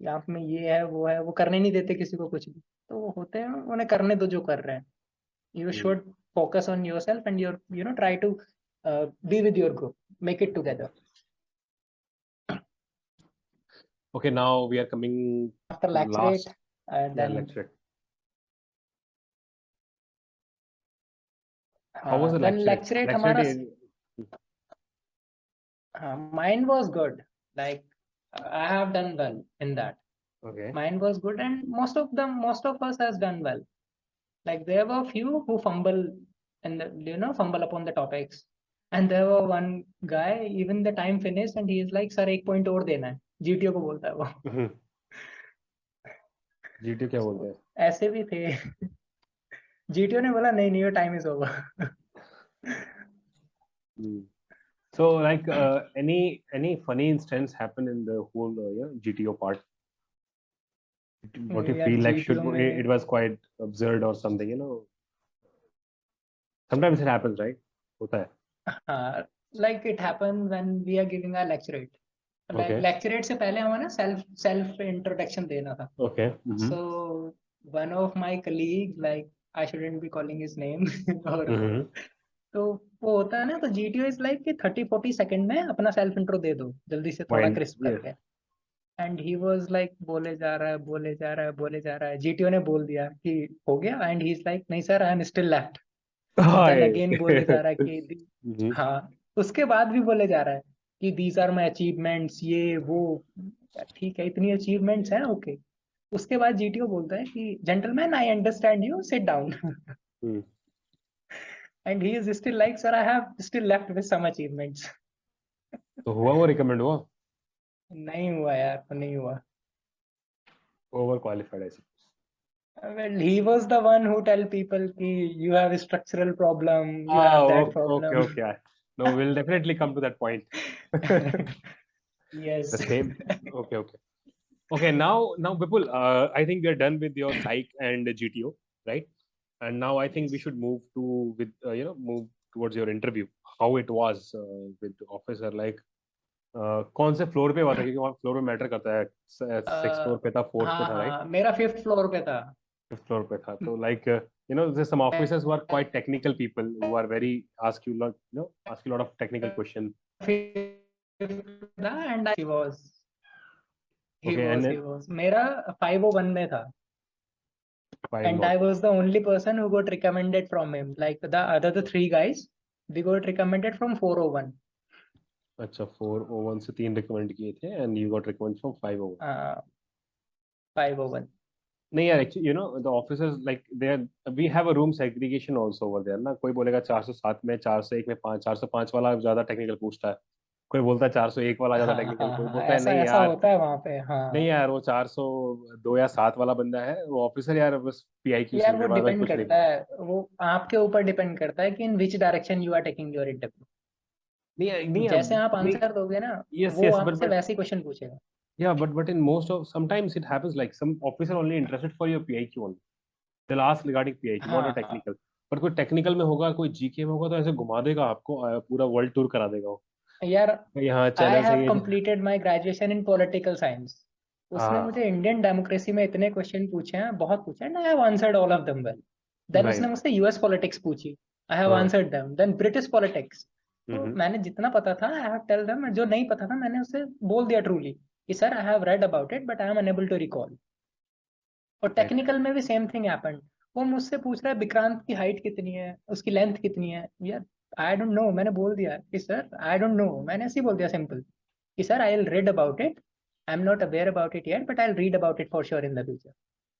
यहाँ में ये है वो करने नहीं देते किसी को कुछ भी, तो वो होते हैं, उन्हें करने दो जो कर रहे हैं. You should focus on yourself and your try to be with your group, make it together. Okay, now we are coming After to lecturate, last. then lecturate. How was the then lecturate? lecturate हमारा mine was good. Like I have done well in that. Okay. Mine was good, and most of us has done well. Like there were few who fumble and fumble upon the topics, and there were one guy, even the time finished and he is like, sir एक point और देना है. GTO को बोलता है वो. GTO क्या बोलते हैं? ऐसे भी थे. GTO ने बोला नहीं your time is over. So like any funny instance happen in the whole GTO part? What you feel like it was quite absurd or something, Sometimes it happens, right? होता है. Like it happened when we are giving our lecturate. Like lecturate से पहले हमें ना self introduction देना था. Okay. So one of my colleague, like I shouldn't be calling his name, और तो वो होता है ना, तो GTO is like कि 30-40 सेकंड में अपना सेल्फ इंट्रो दे दो जल्दी से थोड़ा क्रिस्प करके. एंड ही वाज लाइक बोले जा रहा है. GTO ने बोल दिया कि हो गया, एंड ही इज लाइक नहीं sir I am still left. Then again बोले जा रहा है कि हाँ, उसके बाद भी बोले जा रहा है कि दीज आर माय अचीवमेंट्स, ये वो. ठीक है, इतनी अचीवमेंट्स हैं, ओके. उसके बाद GTO बोलता है कि gentleman I understand you, sit down. And he is still like, sir, I have still left with some achievements. तो हुआ वो recommend हुआ? नहीं हुआ यार, नहीं हुआ. Over qualified, I suppose. Well, he was the one who tell people कि you have a structural problem, you have that problem. Okay. No, we'll definitely come to that point. Yes. The same. Okay. Now, Vipul, I think we are done with your psych and GTO, right? And now I think we should move towards your interview. How it was with the officer, like कौन से floor पे हुआ था, क्योंकि वहाँ floor पे matter करता है. 6th फ्लोर पे था, 4th पे था, राइट? मेरा 5th फ्लोर पे था. 5th फ्लोर पे था. तो like there's some officers who are quite technical people who are very ask you a lot of technical questions. And he was मेरा 501 में था. And I was the only person who got recommended from him. Like the other 3 guys, they got recommended from 401. अच्छा, 401 से 3 recommend किए थे, and you got recommended from 501. 501. नहीं यार, actually the officers like we have a room segregation also over there ना. कोई बोलेगा 407 में, 401 में 405 वाला ज्यादा टेक्निकल पूछता है. कोई बोलता है 401 वाला ज्यादा टेक्निकल. कोई बोलता है नहीं ऐसा यार, होता है वहाँ पे. हाँ, नहीं यार, वो 402 या 7 वाला बंदा है वो ऑफिसर यार, बस PIQ यार वो सुनने वाला, डिपेंड कुछ करता है, वो आपके ऊपर डिपेंड करता है कि in which direction you are taking your interview. नहीं जैसे आप आंसर दोगे ना, वो आपसे वैसे क्वेश्चन पूछेगा. Yeah, but in most of sometimes it happens like some officer only interested for your PIQ only. They'll ask regarding PIQ, not a technical. पर कोई टेक्निकल में होगा, कोई GK में होगा, तो ऐसे घुमा देगा आपको, पूरा वर्ल्ड टूर करा देगा वो. यार यहाँ I have completed my graduation in political science. उसने मुझे इंडियन डेमोक्रेसी में इतने क्वेश्चन पूछे हैं, बहुत पूछे हैं, I have answered all of them well. Then उसने मुझसे US politics पूछी, I have answered them. Then British politics. तो मैंने जितना पता था I have tell them, जो नहीं पता था मैंने उससे बोल दिया ट्रूली कि sir I have read about it but I am unable to recall. और टेक्निकल में भी सेम थिंग हैपेंड. वो मुझसे पूछ रहा है विक्रांत की हाइट कितनी है, उसकी लेंथ कितनी है. यार आई डोंट नो, मैंने बोल दिया कि सर आई डोंट नो. मैंने ऐसे ही बोल दिया सिंपल कि sir I will read about it, I am not aware about it yet but I will read about it for sure in the future.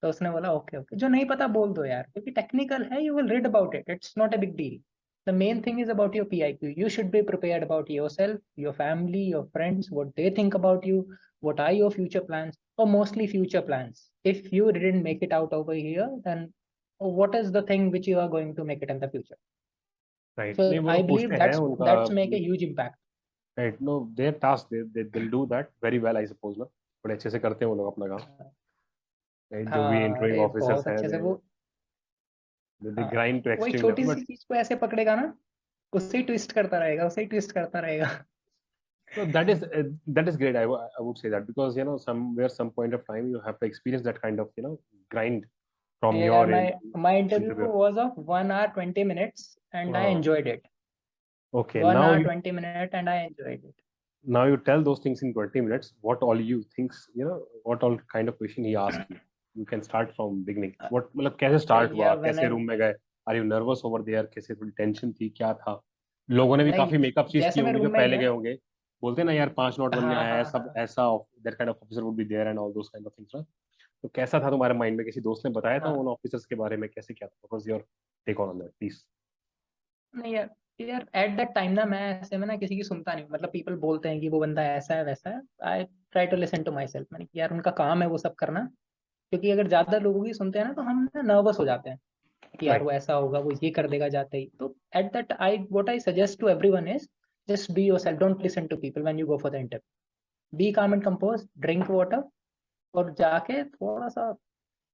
तो उसने बोला ओके, जो नहीं पता बोल दो यार, क्योंकि टेक्निकल है, you will read about it, it's not a big deal. The main thing is about your PIQ. You should be prepared about yourself, your family, your friends, what they think about you, what are your future plans, or mostly future plans. If you didn't make it out over here, then what is the thing which you are going to make it in the future? Right. So I believe that's make a huge impact. Right. No, their task, they'll do that very well, I suppose ना. बड़े अच्छे से करते हैं वो लोग अपना काम. Right. जो भी इंटरव्यू ऑफिसर्स हैं, they grind to extreme level. छोटी सी चीज को ऐसे पकड़ेगा ना, उससे ही ट्विस्ट करता रहेगा. So that is great. I would say that, because some point of time you have to experience that kind of grind from Yeah, your my interview interview. was of 1 hour 20 minutes, and I Wow. enjoyed it. Okay, 1 now hour you 20 minutes, and I enjoyed it. now you tell those things in 20 minutes. What all you thinks, what all kind of question he asked you. You can start from beginning. What मतलब कैसे start हुआ, Yeah, when कैसे I room में गए, are you nervous over there, कैसे थोड़ी tension थी, क्या था? लोगों ने भी नहीं, काफी मेकअप चीज की जैसे मैं होंगी जो रूम में पहले गया, गए होंगे, बोलते हैं ना यार 5 नॉट बनने हाँ आया है, हाँ सब हाँ ऐसा, that kind of officer would be there and all those kind of things, right? तो कैसा था तुम्हारे माइंड में, किसी दोस्त ने बताया था हाँ, उन ऑफिसर्स के बारे में, कैसे क्या था? What was your take on that, please? नहीं यार, एट दैट टाइम ना मैं ऐसे में ना किसी की सुनता नहीं, मतलब पीपल बोलते हैं कि वो बंदा ऐसा है वैसा है, I try to listen to myself. मैंने कि यार उनका काम है वो सब करना, क्योंकि अगर ज्यादा लोगों की सुनते हैं ना तो हम ना नर्वस हो जाते हैं कि यार Right. वो ऐसा होगा, वो ये कर देगा जाते ही। तो at that I what I suggest to everyone is just be yourself, don't listen to people when you go for the interview, be calm and compose, drink water, और जाके थोड़ा सा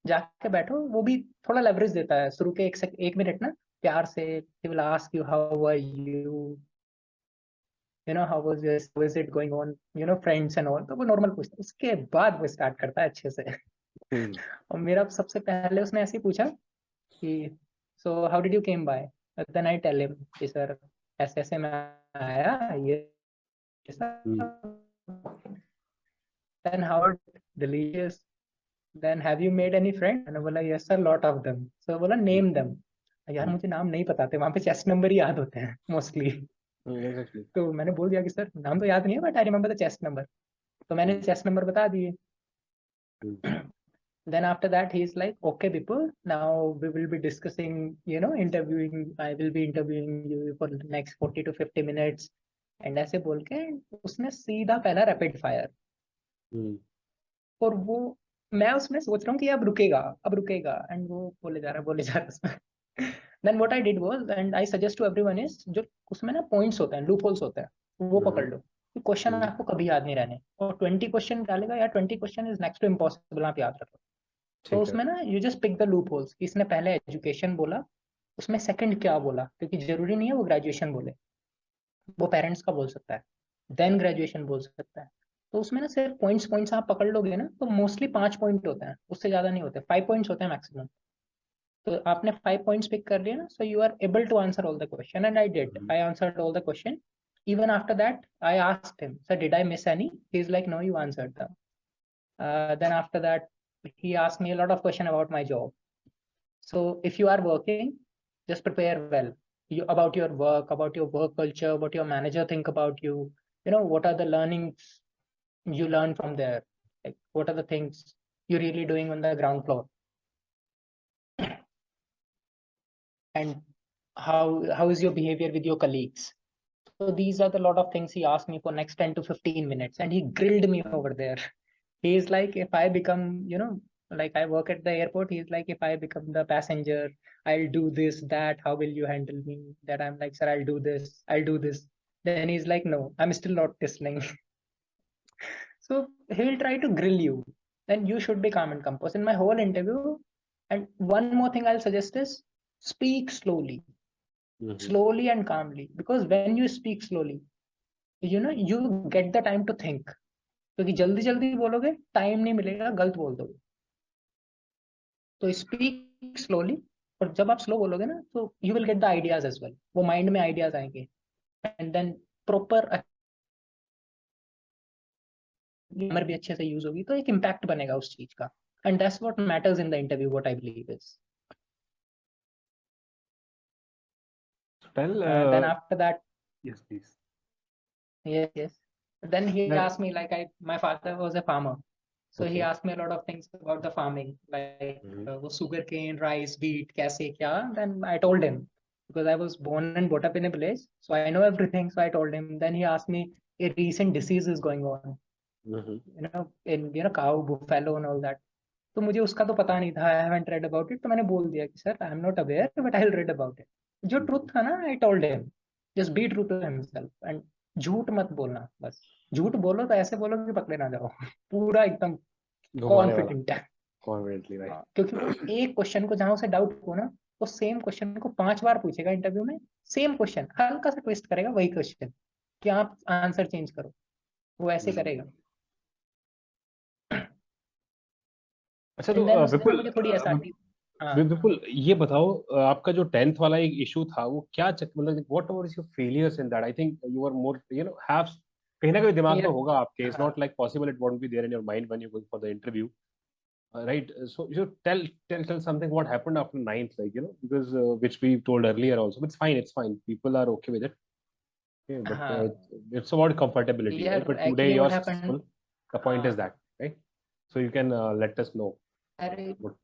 जाके बैठो। वो भी थोड़ा लेवरेज देता है शुरू के 1 मिनट ना, प्यार से he will ask you how are you, how was this, how is it going on, friends and all, तो वो नॉर्मल पूछता है, उसके बाद वो स्टार्ट करता है अच्छे से। Hmm. और मेरा सबसे पहले उसने ऐसे ही पूछा कि so how did you came by, then I tell him कि सर ऐसे ऐसे मैं आया, ये Hmm. Then how delicious, then have you made any friend, मैंने बोला yes sir lot of them, so बोला नेम देम। यार मुझे नाम नहीं पता थे, वहां पे चेस्ट नंबर ही याद होते हैं मोस्टली। Exactly. तो मैंने बोल दिया कि सर नाम तो याद नहीं है but I remember the chest number, तो मैंने Hmm. चेस्ट नंबर बता दिए। Hmm. Then after that he is like okay Vipul, now we will be discussing, interviewing, I will be interviewing you for the next 40 to 50 minutes, and ऐसे बोल के उसने सीधा पहला रैपिड फायर। Hmm. और वो मैं उसमें सोच रहा हूँ कि अब रुकेगा, एंड वो बोले जा रहा है उसमें। Then what I did was, and I suggest to everyone is, जो उसमें ना पॉइंट्स होते हैं, लूप होल्स होते हैं, वो पकड़ लो। Question Hmm. आपको कभी याद नहीं रहने, और 20 क्वेश्चन डालेगा यार, 20 question is next to impossible, आप याद रखो। तो ठीक है। उसमें ना you just pick the loopholes, कि इसने पहले एजुकेशन बोला, उसमें सेकंड क्या बोला, क्योंकि जरूरी नहीं है वो ग्रेजुएशन बोले, वो पेरेंट्स का बोल सकता है, देन ग्रेजुएशन बोल सकता है। तो उसमें ना सिर्फ पॉइंट्स पॉइंट्स आप पकड़ लोगे ना, तो मोस्टली 5 पॉइंट होते हैं, उससे ज्यादा नहीं होते, 5 पॉइंट्स होते हैं मैक्सिमम। तो आपने 5 पॉइंट्स पिक कर लिया ना, so you are able to answer all the question, and I did, I answered all the question. Even after that, I asked him, sir, did I miss any? He's like, no, you answered them. Then after that, he asked me a lot of questions about my job. So if you are working, just prepare well. About your work culture, what your manager think about you. What are the learnings you learn from there? Like, what are the things you're really doing on the ground floor? And how is your behavior with your colleagues? So these are the lot of things he asked me for next 10 to 15 minutes, and he grilled me over there. He's like, if I become, like I work at the airport, he's like, if I become the passenger, I'll do this, that, how will you handle me? That I'm like, sir, I'll do this. Then he's like, no, I'm still not listening. So he will try to grill you. Then you should be calm and composed in my whole interview. And one more thing I'll suggest is speak slowly, slowly and calmly. Because when you speak slowly, you get the time to think. क्योंकि जल्दी जल्दी बोलोगे, time नहीं मिलेगा, गलत बोल दोगे। तो स्पीक स्लोली, और जब आप स्लो बोलोगे ना, तो you will get the ideas as well, वो माइंड में आइडियाज आएंगे, एंड देन प्रॉपर ग्रामर भी अच्छे से यूज होगी, तो एक इम्पैक्ट बनेगा उस चीज का। And that's what matters in the interview, what I believe is. Tell, then after that, yes, please. yes, then he Yeah. asked me, like, my father was a farmer, so he Okay. asked me a lot of things about the farming, like वो sugar cane, rice, wheat, कैसे क्या। Then I told him, because I was born and brought up in a village, so I know everything. So I told him. Then he asked me, a recent disease is going on, in cow, buffalo and all that. तो मुझे उसका तो पता नहीं था, I haven't read about it, तो मैंने बोल दिया कि sir I am not aware, but I'll read about it. जो ट्रूथ था ना, I told him, just be true to himself, and झूठ मत बोलना, बस झूठ बोलो तो ऐसे बोलो कि पकड़े ना जाओ। पूरा एकदम घुमाने वाला, कॉन्फिडेंट है। confidently, right? क्योंकि वो एक क्वेश्चन को जहां उसे डाउट हो ना, वो सेम क्वेश्चन को 5 बार पूछेगा इंटरव्यू में, सेम क्वेश्चन, हल्का सा ट्विस्ट करेगा वही क्वेश्चन, कि आप आंसर चेंज करो। वो ऐसे करेगा। अच्छा And then तो उसने ना विपुल मुझे थोड़ी SRT, हाँ विपुल ये बताओ आपका जो 10th वाला एक इशू था वो क्या मतलब what were your failures in that? I think you are more have कहीं ना कहीं दिमाग में यार, होगा आपके, इट्स हाँ not like possible it won't be there in your mind when you going for the interview, right? So you tell something what happened after ninth, like because which we told earlier also, but it's fine, people are okay with it. Okay, but हाँ it's about comfortability, right? यार, But today actually you're what happened, successful, the point is हाँ that, right? So you can let us know अरे what,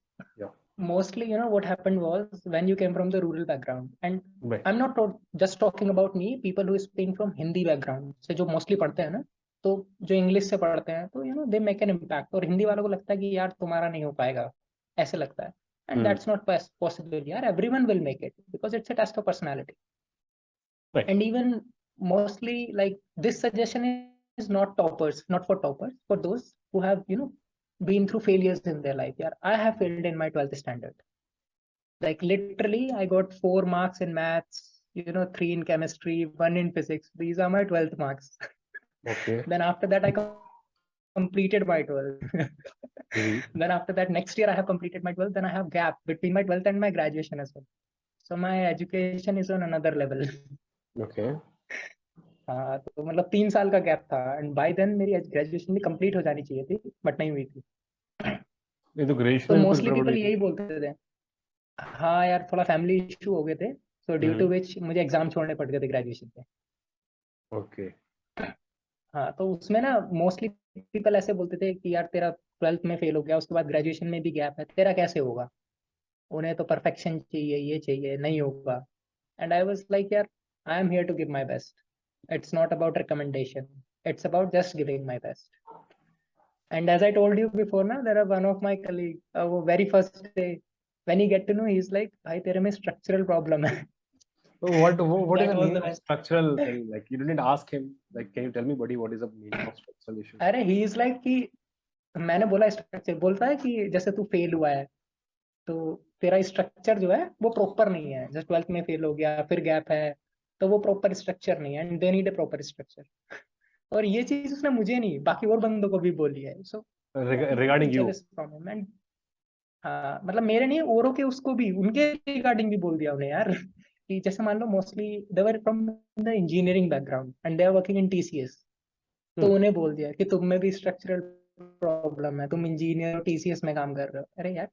yeah, mostly what happened was when you came from the rural background, and right. I'm not just talking about me, people who is speaking from Hindi background से जो mostly पढ़ते हैं ना, तो जो English से पढ़ते हैं तो दे मेक एन इम्पैक्ट, और हिंदी वालों को लगता है कि यार तुम्हारा नहीं हो पाएगा, ऐसे लगता है। And Hmm. That's not possible यार, everyone will make it because it's a test of personality. Right. And even mostly like this suggestion is not toppers, not for toppers, for those who have been through failures in their life. Yeah, I have failed in my 12th standard. Like literally I got 4 marks in maths, 3 in chemistry, 1 in physics. These are my 12th marks. Okay. Then after that I completed my 12th. Mhm. Then after that next year I have completed my 12th. Then I have gap between my 12th and my graduation as well. So my education is on another level. Okay. हाँ, तो मतलब 3 साल का gap था, and bye then मेरी graduation भी complete हो जानी चाहिए थी, बट नहीं हुई थी। ये तो ग्रेजुएशन तो में भी कुछ मोस्टली गड़बड़ पीपल हुई थी। यही बोलते थे। हाँ यार, थोड़ा फैमिली इशू हो गए थे, सो ड्यू टू हम्म। विच मुझे एग्जाम छोड़ने पड़ गए थे ग्रेजुएशन के। ओके। हाँ, तो उसमें ना मोस्टली पीपल ऐसे बोलते थे कि यार तेरा 12th में फेल हो गया, उसके बाद ग्रेजुएशन में भी गैप है, तेरा कैसे होगा, उन्हें तो परफेक्शन चाहिए, ये चाहिए, नहीं होगा। एंड आई वाज लाइक यार, I am here to give my best, it's not about recommendation, it's about just giving my best. And as I told you before, na, there are one of my colleague, वो very first day, when he get to know, he's like, भाई तेरे में structural problem है। So what is That the was meaning the of best. structural thing? Like you didn't ask him. Like, can you tell me, buddy, what is the meaning of structural issues? अरे he is like कि मैंने बोला structure, बोलता है कि जैसे तू fail हुआ है तो तेरा स्ट्रक्चर जो है वो प्रॉपर नहीं है, जैसे 12th में फेल हो गया फिर गैप है, तो वो प्रॉपर स्ट्रक्चर नहीं है, and they need a proper structure. और ये चीज उसने मुझे नहीं, बाकी और बंदों को भी बोली है। So you can Regarding you. Jealous from him. And हाँ, मतलब मेरे नहीं, औरों के उसको भी, उनके रिगार्डिंग भी बोल दिया उन्हें यार। कि जैसे मान लो mostly they were from the engineering background and they are working in TCS, तो Hmm. उन्हें बोल दिया कि तुम में भी स्ट्रक्चरल प्रॉब्लम है, तुम इंजीनियर और टीसीएस में काम कर रहे हो। अरे यार,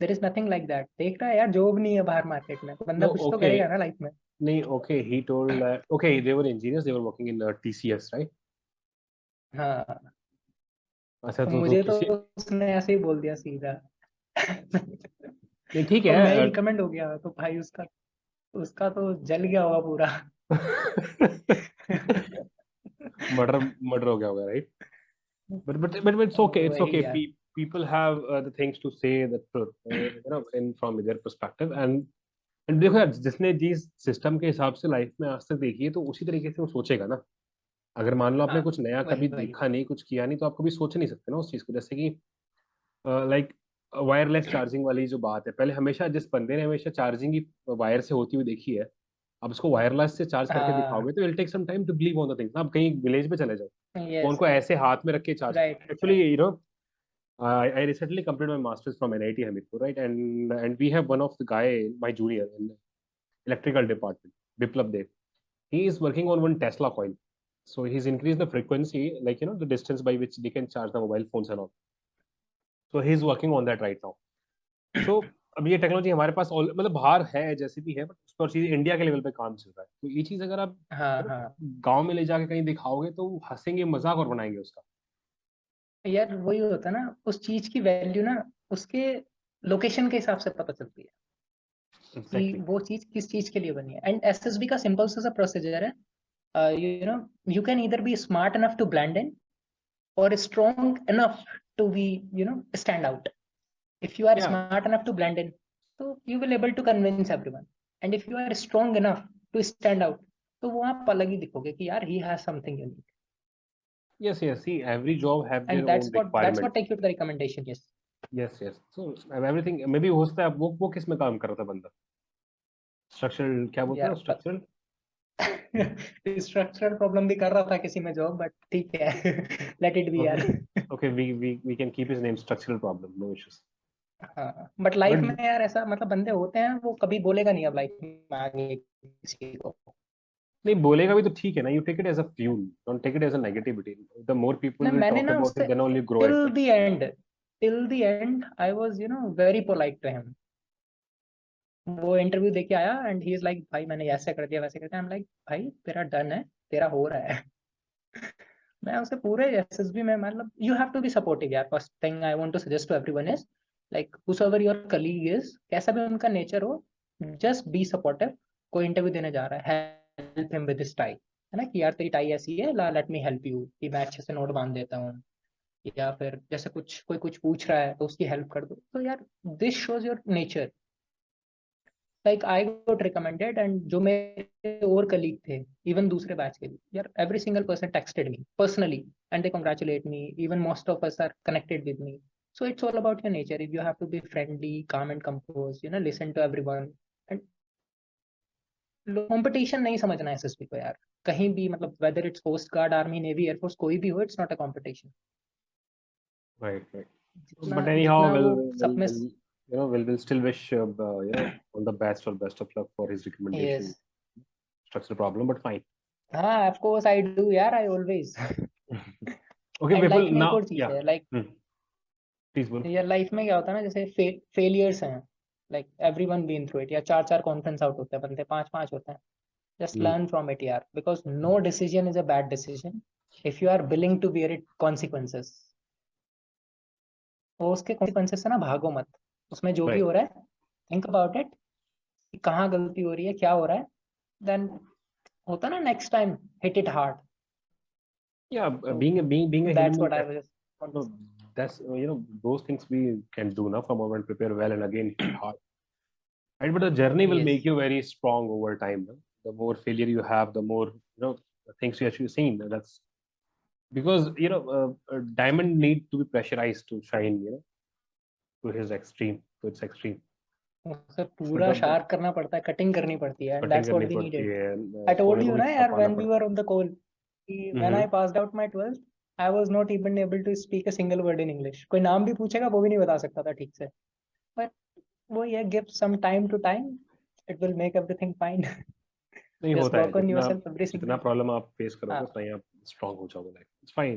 there is nothing like that. देख रहा है यार, जॉब नहीं है बाहर मार्केट में, तो बंदा No, कुछ तो okay. करेगा ना लाइफ में। No, okay. He told that. Okay, they were engineers. They were working in TCS, right? हाँ, अच्छा तो तो मुझे तो किसी उसने ऐसे ही बोल दिया सीधा। नहीं ठीक और मैं ही है। रिकमेंड हो गया, तो भाई उसका उसका तो जल गया होगा पूरा। मर्डर मर्डर हो गया होगा, right? But it's okay. वही यार। People have the things to say that in from their perspective and देखो यार, जिसने जिस सिस्टम के हिसाब से लाइफ में आज तक देखी है तो उसी तरीके से वो सोचेगा ना। अगर मान लो आपने हाँ, कुछ नया वही कभी वही देखा नहीं, कुछ किया नहीं, तो आप कभी सोच नहीं सकते ना उस चीज को। जैसे कि लाइक वायरलेस चार्जिंग वाली जो बात है, पहले हमेशा जिस बंदे ने हमेशा चार्जिंग ही वायर से होती हुई देखी है, अब उसको वायरलेस से चार्ज करके हाँ, दिखाओगे तो it take some time to believe on the things. आप कहीं विलेज में चले जाओ, फोन यस, को ऐसे हाथ में रख के charge. Right actually right. I recently completed my master's from NIT Hamirpur, right? And we have one of the guy, my junior in electrical department, Biplab Dev. He is working on one Tesla coil. So he's increased the frequency, like the distance by which they can charge the mobile phones and all. So he's working on that right now. So अब ये technology हमारे पास मतलब बाहर है जैसे भी है, but उस पर चीज इंडिया के लेवल पे काम चल रहा है। तो ये चीज अगर आप हाँ हाँ गांव में ले जाके कहीं दिखाओगे तो वो हंसेंगे, मजाक और बनाएंगे उसका। यार, वही होता है ना, उस चीज की वैल्यू ना उसके लोकेशन के हिसाब से पता चलती है कि एग्जैक्टली। वो चीज किस चीज के लिए बनी है। एंड एसएसबी का सिंपल सा प्रोसीजर है, you can either be smart enough to blend in or strong enough to be stand out. If you are या smart enough to blend in, so you will able to convince everyone. And if you are strong enough to stand out, तो वो आप अलग ही दिखोगे कि यार he has something unique. Yes yes, see every job have And their own that's what requirement. take you to the recommendation. Yes. Yes yes, so everything may be हो सकता है। वो किस में काम कर रहा था बंदा? स्ट्रक्चरल क्या बोलते हैं, यार स्ट्रक्चरल स्ट्रक्चरल प्रॉब्लम भी कर रहा था किसी में जॉब, बट ठीक है, लेट इट बी यार। Okay, we can keep his name structural problem, no issues. हाँ, बट लाइफ But में यार ऐसा मतलब बंदे होते हैं, वो कभी बोलेगा नहीं अब लाइफ में आगे किसी को। नहीं बोलेगा भी तो ठीक है ना, you take it as a fuel, don't take it as a negativity. The more people नहीं, will मैंने talk ना about उससे it, then only grow it. Till the end I was very polite to him. वो interview देके आया and he is like, भाई मैंने ऐसे कर दिया वैसे कर दिया। आई एम लाइक, भाई तेरा डन है, तेरा हो रहा है। मैं उसे पूरे एसएसबी में मतलब you have to be supportive यार। First thing I want to suggest to everyone is like whosoever your colleague is, कैसा भी उनका नेचर हो, जस्ट बी सपोर्टिव। कोई इंटरव्यू देने जा रहा है, help him with his tie, है ना, कि यार तेरी टाई ऐसी है, ला लेट मी हेल्प यू, कि मैं अच्छे से नोट बांध देता हूँ। या फिर जैसे कोई कुछ पूछ रहा है तो उसकी हेल्प कर दो। तो यार this shows your nature. Like I got recommended and जो मेरे और कलीग थे, इवन दूसरे बैच के भी, यार every single person texted me personally and they congratulate me, even most of us are connected with me. So it's all about your nature. If you have to be friendly, calm and composed, listen to everyone. And competition नहीं समझना है SSB को यार, कहीं भी, मतलब whether it's coast guard, army, navy, air force, कोई भी हो, it's not a competition. Right. जितना But anyhow, जितना वो सब में we'll still wish all the best or best of luck for his recommendation yes, structural problem, but fine. हाँ of course I do यार, I always Okay, and Vipul, life में एक now, और चीज yeah, है, लाइक please, बोलो. यार life में क्या होता है ना, जैसे फेलियर्स हैं, like everyone been through it, या चार चार कॉन्फ्रेंस आउट होते हैं बंदे, पांच पांच होते हैं। Just Hmm. Learn from it यार, because no decision is a bad decision if you are willing to bear it consequences. वो उसके कॉन्सिक्वेंसेस से ना भागो मत, उसमें जो भी Right. हो रहा है थिंक अबाउट इट, कहाँ गलती हो रही है, क्या हो रहा है, देन होता ना next time hit it hard. Yeah, तो being a that's human being, what I was. no, that's those things we can do now from our and prepare well and again hit hard. Right, but the journey will yes make you very strong over time. No? The more failure you have, the more things you actually seen. That's because a diamond need to be pressurized to shine. To his extreme, to its extreme. उसे So पूरा sharp करना पड़ता है, cutting करनी पड़ती है, and cutting that's what करनी we पड़ती नीडेड। है, I told सोने को you भी ना यार, पालना when we पड़ता were on the call, है. when I passed out my 12th, I was not even able to speak a single word in English. कोई नाम भी पूछेगा वो भी नहीं बता सकता था ठीक से। But वो ये give some time to time, it will make everything fine. नहीं Just होता है, work on जितना yourself every जितना single day. प्रॉब्लम आप फेस करोगे हाँ उतना ही आप स्ट्रांग हो जाओगे. Like it's fine.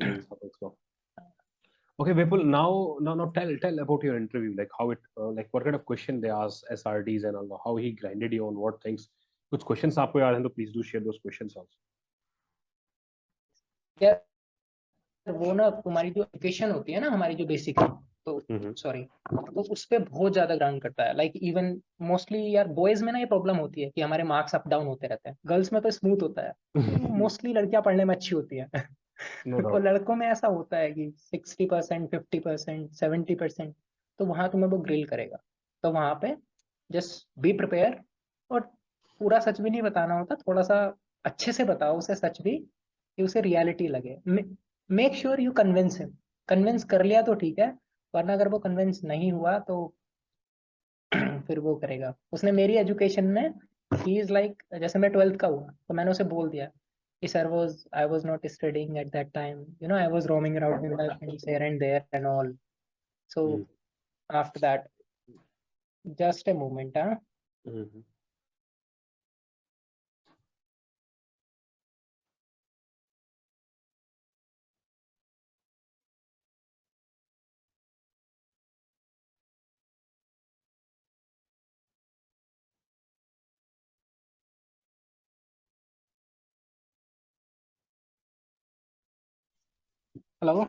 Okay, Vipul, now tell about your interview, like how it, like what kind of question they asked SRDs and all, how he grinded you on what things. कुछ questions आपको याद हैं तो please do share those questions also. यार, वो ना तुम्हारी जो एजुकेशन होती है ना, हमारी जो बेसिक, तो सॉरी, वो उस पे बहुत ज्यादा ग्राउंड करता है। लाइक इवन मोस्टली यार बॉयज में ना ये प्रॉब्लम होती है कि हमारे मार्क्स अप डाउन होते रहते हैं, गर्ल्स में तो स्मूथ होता है। मोस्टली लड़कियां पढ़ने में अच्छी होती है। No और doubt. लड़कों में ऐसा होता है कि 60%, 50%, 70%, तो वहां तुम्हें वो ग्रिल करेगा। तो वहां पे जस्ट बी प्रिपेयर, और पूरा सच भी नहीं बताना होता, थोड़ा सा अच्छे से बताओ उसे सच भी, कि उसे रियलिटी लगे। Make sure you convince him. Convince कर लिया तो ठीक है, वरना अगर वो कन्विंस नहीं हुआ तो फिर वो करेगा। उसने मेरी एजुकेशन में, ही इज लाइक, जैसे मैं 12th का हुआ तो मैंने उसे बोल दिया कि sir was I was not studying at that time, I was roaming around with my friends here and there and all. So after that, just a moment, हाँ। हेलो,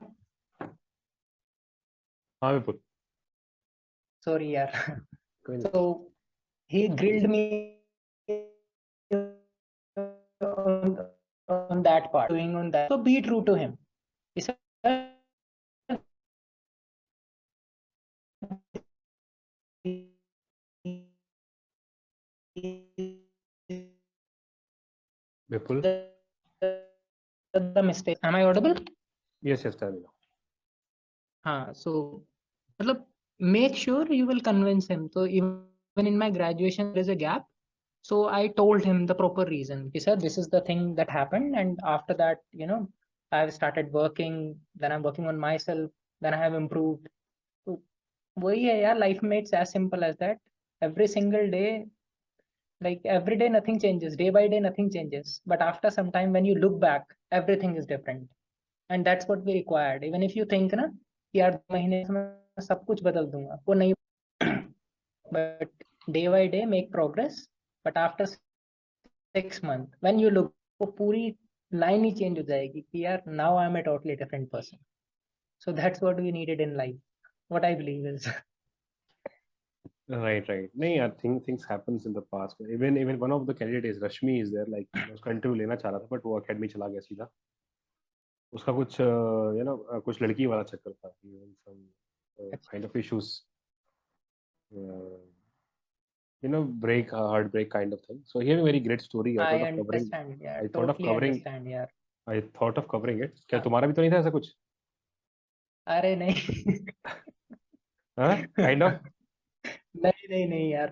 हाँ विपुल. सॉरी यार। कोई नहीं. So he grilled me on that part, doing on that. So be true to him. He said, Vipul. the mistake. Am I audible? Yes, tell me now. हाँ, so मतलब make sure you will convince him. So even in my graduation there is a gap. So I told him the proper reason. He said, this is the thing that happened. And after that, I've started working, then I'm working on myself, then I have improved. So वही है यार, life में it's as simple as that. Every single day, like every day nothing changes, day by day nothing changes. But after some time when you look back, everything is different. And that's what we required. Even if you think ना कि यार 2 महीने में सब कुछ बदल दूंगा, वो नहीं. But day by day make progress. But after 6 months, when you look, वो पूरी line ही change हो जाएगी कि यार now I'm a totally different person. So that's what we needed in life. What I believe is. Right. नहीं, I think things happens in the past. Even one of the candidates, Rashmi, is there. Like उसका interview लेना चाह रहा था, but वो academy चला गया सीधा. उसका कुछ कुछ लड़की वाला चक्कर था. Some kind of issues. Heartbreak kind of thing. So he had a very great story. I understand. Yeah, I thought of totally covering. understand. Yeah. I thought of covering it. क्या तुम्हारा भी तो नहीं था ऐसा कुछ? अरे नहीं. हाँ, kind of. नहीं यार,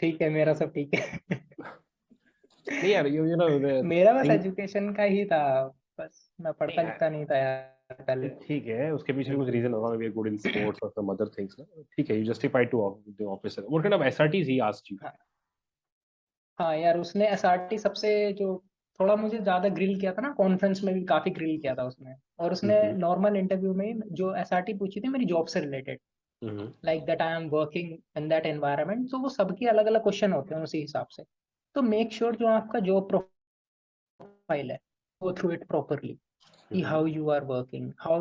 ठीक है, मेरा सब ठीक है. नहीं यार, मेरा बस एजुकेशन का ही था, बस मैं पढ़ता लिखता नहीं था यार पहले. ठीक है, उसके पीछे भी कुछ रीजन होगा, maybe good in sports or some other things. ठीक है, you justified to the officer. What kind of SRTs he asked you? हाँ यार, उसने SRT सबसे जो थोड़ा मुझे ज्यादा ग्रिल किया था ना, कॉन्फ्रेंस में भी काफी ग्रिल किया था उसने. और उसने नॉर्मल इंटरव्यू में जो SRT पूछी थी मेरी जॉब से related, like that I am working in that environment. तो वो सबकी अलग अलग क्वेश्चन होते हैं उसी हिसाब से. तो मेक श्योर जो आपका जॉब प्रोफाइल है, go through it properly. See how you are working, how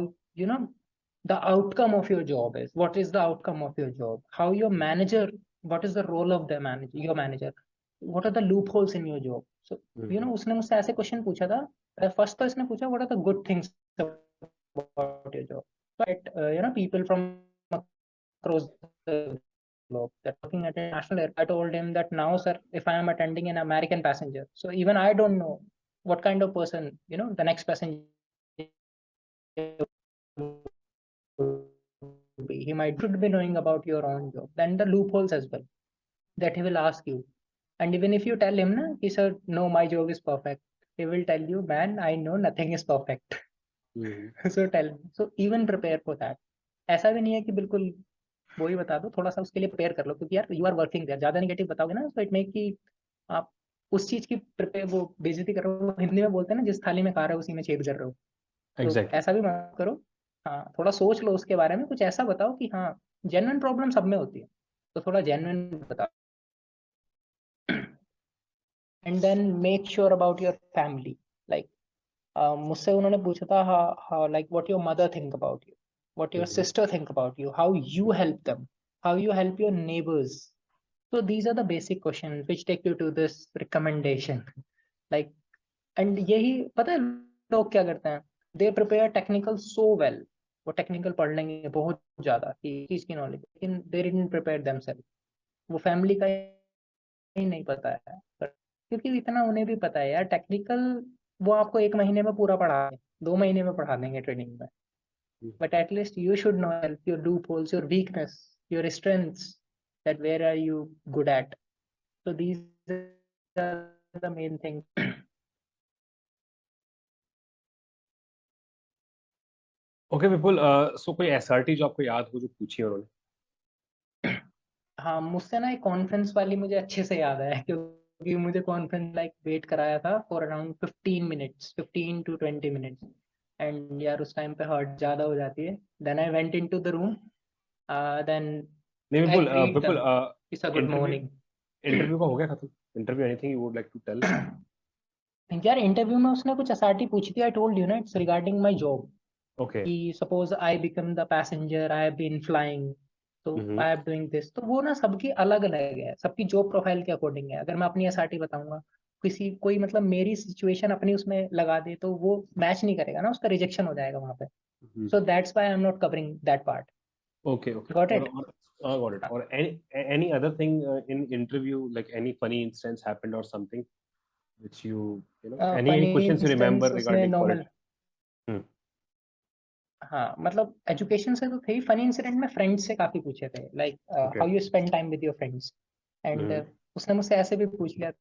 the outcome of your job is. What is the outcome of your job? How your manager, what is the role of the manager, your manager? What are the loopholes in your job? So उसने मुझसे ऐसे question पूछा था. First तो इसने पूछा what are the good things about your job. But people from across the globe that working at a national airport. I told him that now, sir, if I am attending an American passenger, so even I don't know what kind of person the next passenger will be. He might should be knowing about your own job. Then the loopholes as well that he will ask you. And even if you tell him na he said no, my job is perfect, he will tell you, man, I know nothing is perfect. So tell me. So even prepare for that. ऐसा भी नहीं है कि बिल्कुल वो ही बता दो, थोड़ा सा उसके लिए प्रिपेयर कर लो, क्योंकि यार यू आर वर्किंग देयर. ज्यादा नेगेटिव बताओगे ना तो इट मेक कि आप उस चीज की प्रिपेयर वो बेइज्जती कर रहे हो. हिंदी में बोलते हैं ना, जिस थाली में खा रहे हो उसी में छेद कर रहे हो. Exactly. तो ऐसा भी मत करो. हाँ, थोड़ा सोच लो उसके बारे में, कुछ ऐसा बताओ कि हाँ जेन्युइन प्रॉब्लम सब में होती है, तो थोड़ा जेन्युइन बताओ. And then make sure about your family. Like मुझसे उन्होंने पूछा था how like what your mother think about you, what your sister think about you, how you help them, how you help your neighbors. So these are the basic questions which take you to this recommendation. Like, and यही पता है लोग क्या करते हैं, they prepare technical so well. वो technical पढ़ लेंगे बहुत ज्यादा कि चीज की नॉलेज, लेकिन they didn't prepare themselves. वो फैमिली का ही नहीं पता है, क्योंकि इतना उन्हें भी पता है यार टेक्निकल वो आपको 1 महीने में पूरा पढ़ा दें, 2 महीने में पढ़ा देंगे ट्रेनिंग में. But at least you should know your loopholes, your weakness, your strengths, that where are you good at. So these are the main things. Okay, Vipul, so कोई SRT जो आपको याद हो जो पूछी है उन्होंने? हाँ, मुझसे ना एक कॉन्फ्रेंस वाली मुझे अच्छे से याद है, क्योंकि मुझे कॉन्फ्रेंस लाइक वेट कराया था for around 15 to 20 minutes. And यार उस टाइम पे हर्ट ज्यादा हो जाती है. Then I went into the room. Then नहीं Vipul, it's a good morning. Interview का हो गया खत्म? Interview, anything you would like to tell? यार इंटरव्यू में उसने कुछ SRT पूछी थी. आई टोल्ड यू ना it's regarding my job. Okay. कि suppose I become the passenger, I have been flying, तो आई एम डूइंग दिस. तो वो ना सबकी अलग अलग है, सबकी जॉब प्रोफाइल के अकॉर्डिंग है. अगर मैं अपनी SRT बताऊंगा, कोई मतलब मेरी सिचुएशन अपनी उसमें लगा दे तो वो मैच नहीं करेगा ना, उसका रिजेक्शन हो जाएगा वहां पे. So that's why I am not covering that part. Okay. Got it? Got it. Or any other thing in interview, like any funny instance happened or something which any questions you remember regarding normal. quality? हाँ, मतलब education से तो थे. Funny incident में friends से काफी पूछे थे, like how you spend time with your friends. And उसने मुझसे ऐसे भी पूछ लिया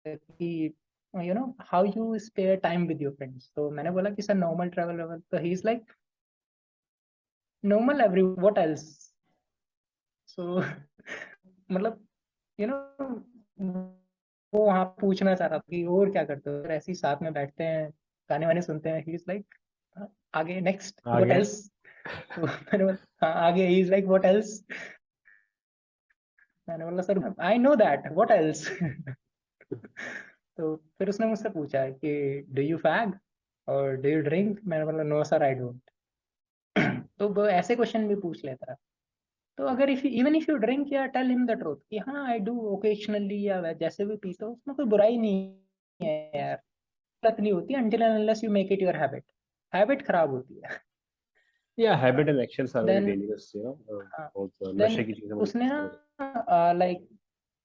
कि you know how you spare time with your friends, तो मैंने बोला कि सर नॉर्मल ट्रैवल, तो he is like normal every what else. So मतलब यू नो वो वहाँ पूछना चाह रहा था कि और क्या करते हो, ऐसे ही साथ में बैठते हैं गाने वाने सुनते हैं। ही इज लाइक आगे नेक्स्ट व्हाट आगे एल्स। तो मैंने बोला हाँ आगे, ही इज लाइक व्हाट एल्स। मैंने बोला sir I know that what else. तो फिर उसने मुझसे पूछा कि डू यू फैग और डू यू ड्रिंक। मैंने बोला नो सर आई डोंट। तो वो ऐसे क्वेश्चन भी पूछ लेता है। तो अगर if even if you drink, या टेल हिम द ट्रूथ कि हाँ आई डू ओकेजनली, या जैसे भी पीता हूँ, उसमें कोई बुराई नहीं है यार। लत नहीं होती until and unless you make it your habit। Habit खराब होती है। या habit and actions are very then dangerous, you know. बहुत देन नशे की चीजें उसने बहुत। ना लाइक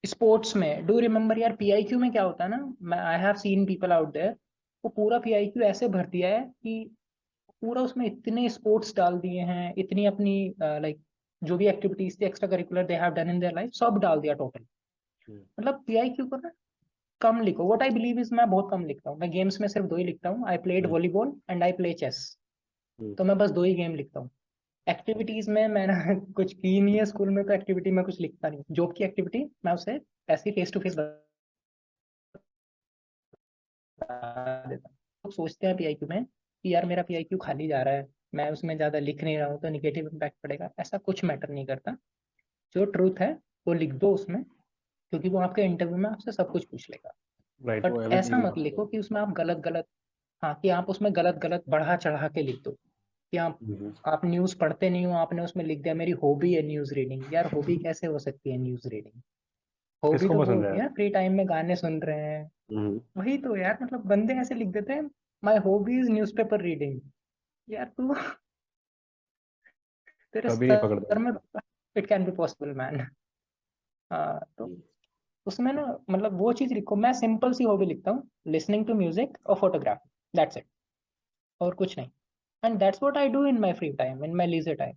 स्पोर्ट्स में, डू रिमेम्बर यार पीआईक्यू में क्या होता है ना, I have seen people out there, वो पूरा पीआईक्यू ऐसे भर दिया है कि पूरा उसमें इतने स्पोर्ट्स डाल दिए हैं, इतनी अपनी लाइक जो भी एक्टिविटीज थी extra curricular they have done in their life, सब डाल दिया टोटल। मतलब पीआईक्यू को ना कम लिखो। व्हाट आई बिलीव इज, मैं बहुत कम लिखता हूँ। मैं गेम्स में सिर्फ 2 ही लिखता हूँ, I played volleyball and I play chess. तो मैं बस 2 ही गेम लिखता हूँ। एक्टिविटीज में मैंने कुछ की नहीं है स्कूल में, तो एक्टिविटी में कुछ लिखता नहीं। जॉब की एक्टिविटी मैं उसे ऐसे ही फेस टू फेस बता देता हूँ। लोग सोचते हैं पीआईक्यू में कि यार मेरा पीआईक्यू खाली जा रहा है, मैं उसमें ज्यादा लिख नहीं रहा हूँ तो निगेटिव इम्पैक्ट पड़ेगा। ऐसा कुछ मैटर नहीं करता। जो ट्रूथ है वो लिख दो उसमें, क्योंकि वो आपके इंटरव्यू में आपसे सब कुछ पूछ लेगा। राइट, वो बट ऐसा एवरीथिंग। मत लिखो कि उसमें आप गलत गलत, हाँ कि आप उसमें गलत गलत बढ़ा चढ़ा के लिख दो कि आप न्यूज पढ़ते नहीं हो, आपने उसमें लिख दिया मेरी हॉबी है न्यूज रीडिंग। यार हॉबी कैसे हो सकती है न्यूज रीडिंग? हॉबी किसको तो वो पसंद है? होती है फ्री टाइम में गाने सुन रहे हैं। वही तो यार, मतलब बंदे ऐसे लिख देते हैं my hobby is newspaper reading. यार तू तेरे कभी नहीं सर में पकड़ता। It can be possible man. हाँ तो उसमें ना मतलब वो चीज लिखो। मैं सिंपल सी हॉबी लिखता हूँ, लिसनिंग टू म्यूजिक और फोटोग्राफी, दैट्स इट, और कुछ नहीं। And that's what I do in my free time, in my leisure time.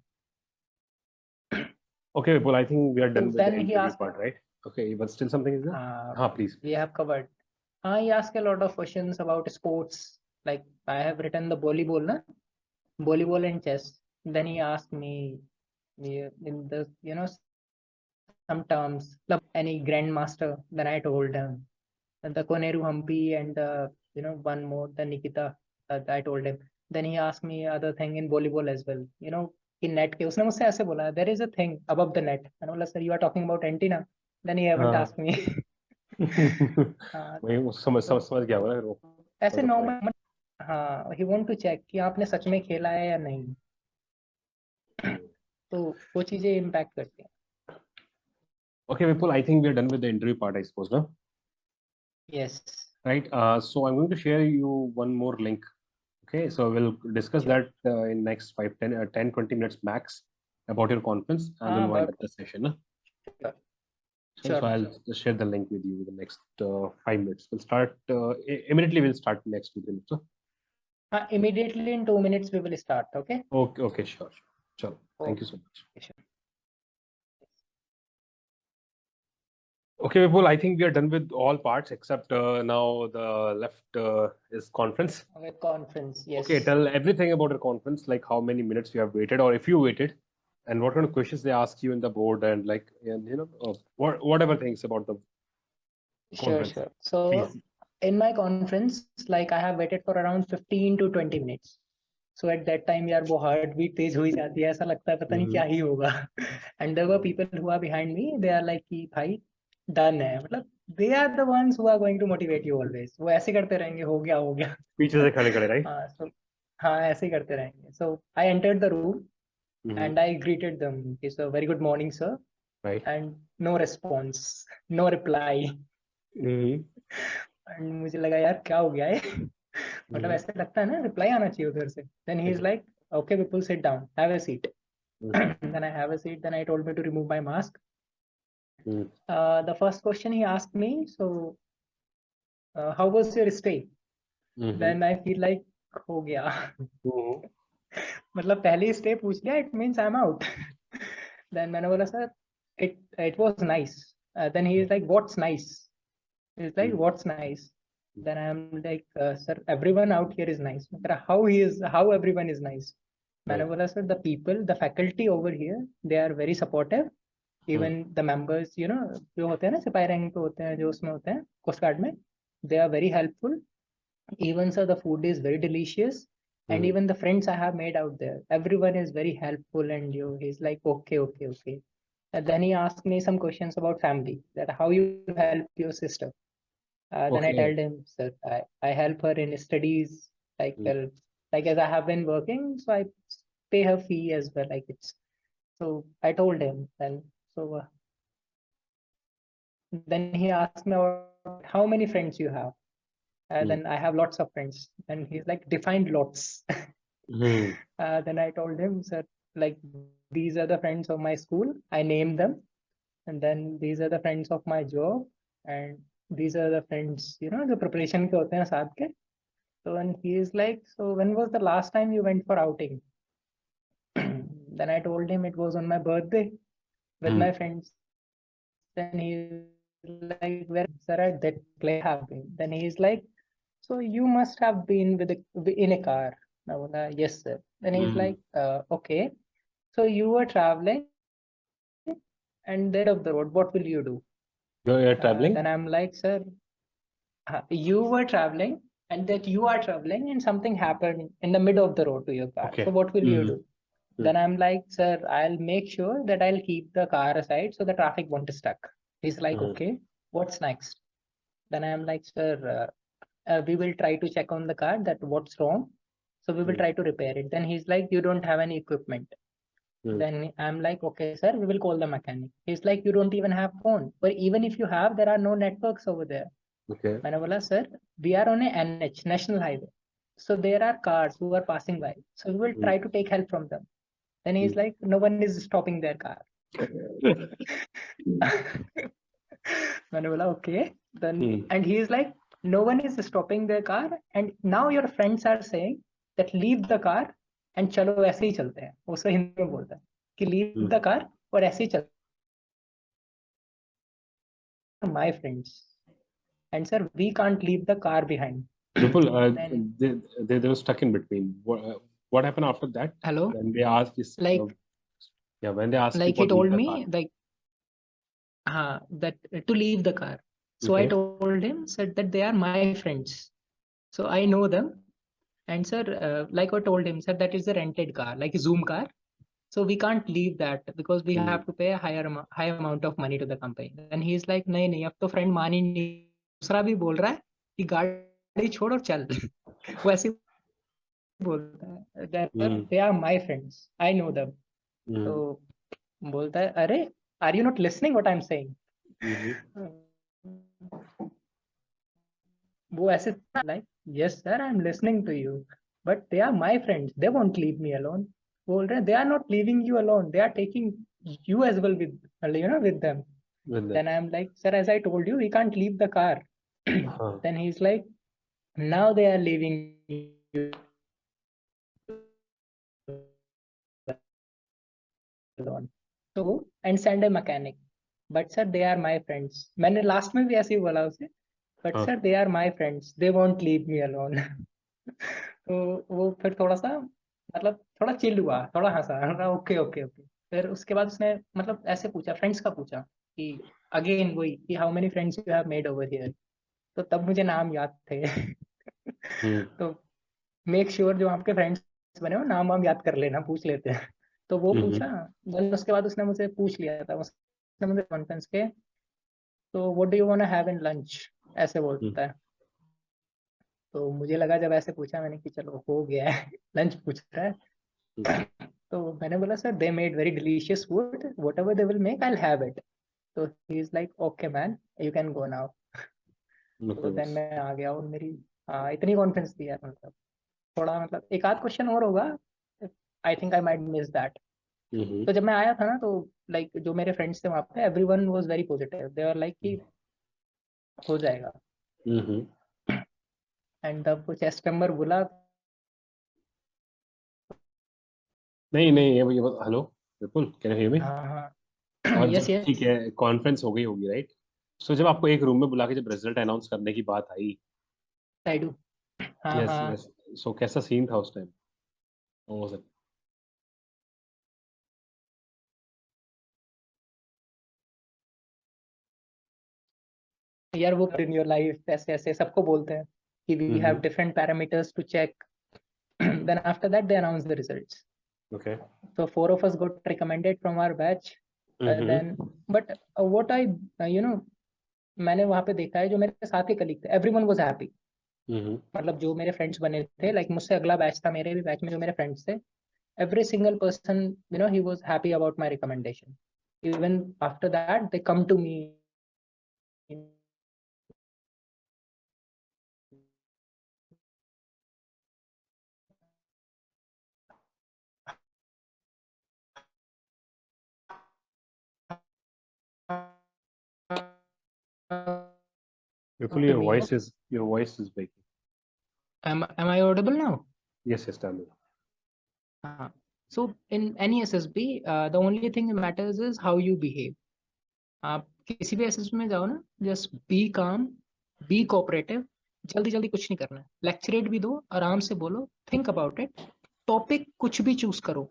Okay, well, I think we are So done with the then he interview asked, part, right? Okay, but still something is there? Please. we have covered. He asked a lot of questions about sports. Like I have written the volleyball, na? Volleyball and chess. Then he asked me in the some terms, any grandmaster. Then I told him. And the Koneru Hampi and the one more, the Nikita. I told him. Then he asked me other thing in volleyball as well. In net के उसने मुझसे ऐसे बोला there is a thing above the net. मैंने बोला sir you are talking about antenna. Then he haven't हाँ। asked me. वही वो समझ गया होगा ना फिर वो। ऐसे the point. नॉर्मल, हाँ ही वांट टू चेक कि आपने सच में खेला है या नहीं। तो वो चीजें इम्पैक्ट करती हैं। Okay, Vipul, I think we are done with the interview part, I suppose, no? Yes Right. So I'm going to share you one more link. Okay, so we'll discuss sure. that in next 10, 20 minutes max about your conference, and we'll हाँ wind up but the session. No? Sure So sure I'll sure. just share the link with you in the next 5 minutes. We'll start immediately. We'll start next 2 minutes. No? हाँ immediately in 2 minutes we will start. Okay. Okay, okay, sure. Chalo. Thank you so much. Okay, sure. Okay, Vipul, I think we are done with all parts except now the left is conference. Okay, conference. Yes. Okay, tell everything about your conference, like how many minutes you have waited, or if you waited, and what kind of questions they ask you in the board, and like, and whatever things about the Sure, conference. sure. So Please. in my conference, like I have waited for around 15 to 20 minutes. So at that time यार वो heart beat तेज हो ही जाती है, ऐसा लगता है पता नहीं क्या ही होगा। And there were people who are behind me, they are like कि भाई डन है, मतलब they are the ones who are going to motivate you always। वो ऐसे करते रहेंगे हो गया हो गया। पीछे से खड़े खड़े, right? हाँ so हाँ ऐसे ही करते रहेंगे। So I entered the room and I greeted them, okay, so very good morning sir, Right. and no response, no reply। and मुझे लगा यार क्या हो गया है। मतलब ऐसे लगता है ना रिप्लाई आना चाहिए उधर से। then he is like okay Vipul sit down, have a seat। then I have a seat, then I told me to remove my mask। The first question he asked me, so how was your stay? then I feel like हो गया। मतलब पहले stay पूछ लिया, it means I am out. Then मैंने बोला sir it was nice, Then he is like, what's nice? He's like, what's nice? Then I'm like, sir, everyone out here is nice. How everyone is nice? मैंने बोला, sir, the people, the faculty over here, they are very supportive. Even the members, you know, जो होते हैं ना सिपाही rank पे होते हैं, जो उसमें होते हैं कोस्ट गार्ड में, they are very helpful. Even sir, the food is very delicious. And even the friends I have made out there, everyone is very helpful. And he's like, okay. And then he asked me some questions about family, that how you help your sister. Then I told him, sir, I help her in studies, like as I have been working, so I pay her fee as well. Like it's so I told him. Then he asked me about how many friends you have. Then I have lots of friends. And he's like, define lots. Then I told him, sir, like these are the friends of my school. I named them. And then these are the friends of my job. And these are the friends, you know, the preparation ke hote hain saath ke. So and he is like, so when was the last time you went for outing? Then I told him it was on my birthday with my friends. Then he's like, where, sir, at that place have been. Then he's like, so you must have been in a car. I was like, yes, sir. Then he's like, okay. So you were traveling and dead of the road. What will you do? You're traveling? Then I'm like, sir, you were traveling and that you are traveling and something happened in the middle of the road to your car. Okay. So what will you do? Then I'm like, sir, I'll make sure that I'll keep the car aside so the traffic won't stuck. He's like, okay, what's next? Then I'm like, sir, we will try to check on the car that what's wrong. So we will try to repair it. Then he's like, you don't have any equipment. Then I'm like, okay, sir, we will call the mechanic. He's like, you don't even have phone. But even if you have, there are no networks over there. Okay. मैंने बोला, sir, we are on a NH, National Highway. So there are cars who are passing by. So we will try to take help from them. Then he's like, no one is stopping their car. मैंने बोला, okay. Then and he is like, no one is stopping their car. And now your friends are saying that leave the car and चलो ऐसे ही चलते हैं. उसको हिंदी में बोलता है कि leave the car और ऐसे ही चलते हैं. My friends. And sir, we can't leave the car behind. Vipul, they were stuck in between. What happened after that? Hello? When they asked this, when they asked like you he for told the me, car. that to leave the car. So I told him, said that they are my friends. So I know them. And sir, like I told him, said that is a rented car, like a Zoom car. So we can't leave that because we have to pay a high amount of money to the company. And he's like, नहीं, अब तो friend मान ही नहीं. दूसरा भी बोल रहा है कि गाड़ी छोड़ और चल. वो ऐसे बोलता है that they are my friends. I know them. So बोलता है, अरे, are you not listening what I'm saying? वो ऐसे like, yes sir, I'm listening to you, but they are my friends. They won't leave me alone. बोल रहे, they are not leaving you alone. They are taking you as well with, with them. Then I'm like, sir, as I told you, we can't leave the car. Then he's like, now they are leaving you alone. So and send a mechanic. But sir, they are my friends. मैंने last में भी ऐसे ही बोला उसे. But sir, they are my friends. They won't leave me alone. तो वो फिर थोड़ा सा मतलब थोड़ा चिल हुआ, थोड़ा हंसा. ओके. फिर उसके बाद उसने मतलब ऐसे पूछा, फ्रेंड्स का पूछा कि अगेन वही कि how many friends you have made over here. तो तब मुझे नाम याद थे. तो मेक श्योर जो आपके फ्रेंड्स बने हो नाम वाम याद कर लेना, पूछ लेते हैं. तो वो पूछा. देन उसके बाद उसने मुझसे पूछ लिया था, उसने मुझे कॉन्फ्रेंस के, तो what do you want to have in lunch, ऐसे बोलता है. तो मुझे लगा जब ऐसे पूछा मैंने कि चलो हो गया है, लंच पूछ रहा है. तो मैंने बोला, sir they made very delicious food, whatever they will make I will have it. तो he is like, okay man, you can go now. तो देन मैं आ गया और मेरी इतनी कॉन्फिडेंस थी यार. मतलब थोड़ा मतलब एक आध क्वेश्चन और होगा, I think I might miss that. तो जब मैं आया था ना, तो लाइक जो मेरे फ्रेंड्स थे वहाँ पे, everyone was very positive. They were like कि हो जाएगा. एंड तब वो चेस्ट नंबर बोला. नहीं, hello Vipul, can you hear me? हाँ. और Yes, जब yes, ठीक है कॉन्फ्रेंस हो गई होगी, राइट? सो जब आपको एक रूम में बुला के जब रिजल्ट अनाउंस करने की बात आई, I do. हाँ यस हाँ यस, सो कैसा सीन था उस टाइम? वो सर यार, वो in your life ऐसे ऐसे सबको बोलते हैं कि we have different parameters to check. Then after that they announce the results. Okay. So 4 of us got recommended from our batch. Then but what I मैंने वहाँ पे देखा है जो मेरे साथ के कलीग थे, everyone was happy. मतलब जो मेरे फ्रेंड्स बने थे, लाइक मुझसे अगला बैच था, मेरे भी बैच में जो मेरे फ्रेंड्स थे, every single person, he was happy about my recommendation. Even after that they come to me. Vipul, your voice is breaking. Am I audible now? Yes, tell me. So in any SSB, the only thing that matters is how you behave. आप किसी भी SSB में जाओ ना, just be काम, B cooperative, जल्दी जल्दी कुछ नहीं करना है, लेक्चरेट भी दो, आराम से बोलो, थिंक अबाउट इट, टॉपिक कुछ भी चूज करो,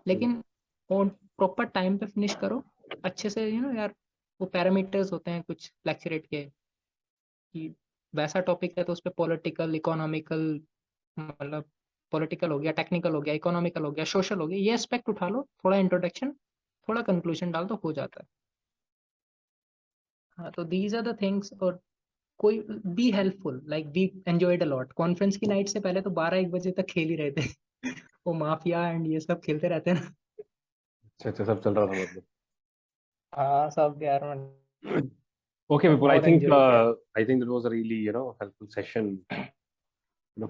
लेकिन प्रॉपर टाइम पे फिनिश करो, अच्छे से यार वो पैरामीटर्स होते हैं कुछ लेक्चरेट के, कि वैसा टॉपिक है तो उस पर पॉलिटिकल, इकोनॉमिकल, मतलब पॉलिटिकल हो गया, टेक्निकल हो गया, इकोनॉमिकल हो गया, सोशल हो गया, ये एस्पेक्ट उठा लो, थोड़ा इंट्रोडक्शन, थोड़ा कंक्लूजन डाल दो, हो जाता है. हाँ, तो दीज आर द थिंग्स. और कोई be helpful, like be enjoyed a lot. Conference की नाइट से पहले तो 12-1 बजे तक खेल ही रहे थे. वो माफिया एंड ये सब खेलते रहते हैं ना. अच्छा, सब चल रहा था मतलब. हाँ सब यार, Okay, Vipul, बहुत एंजॉय किया. I think that was a really, helpful session,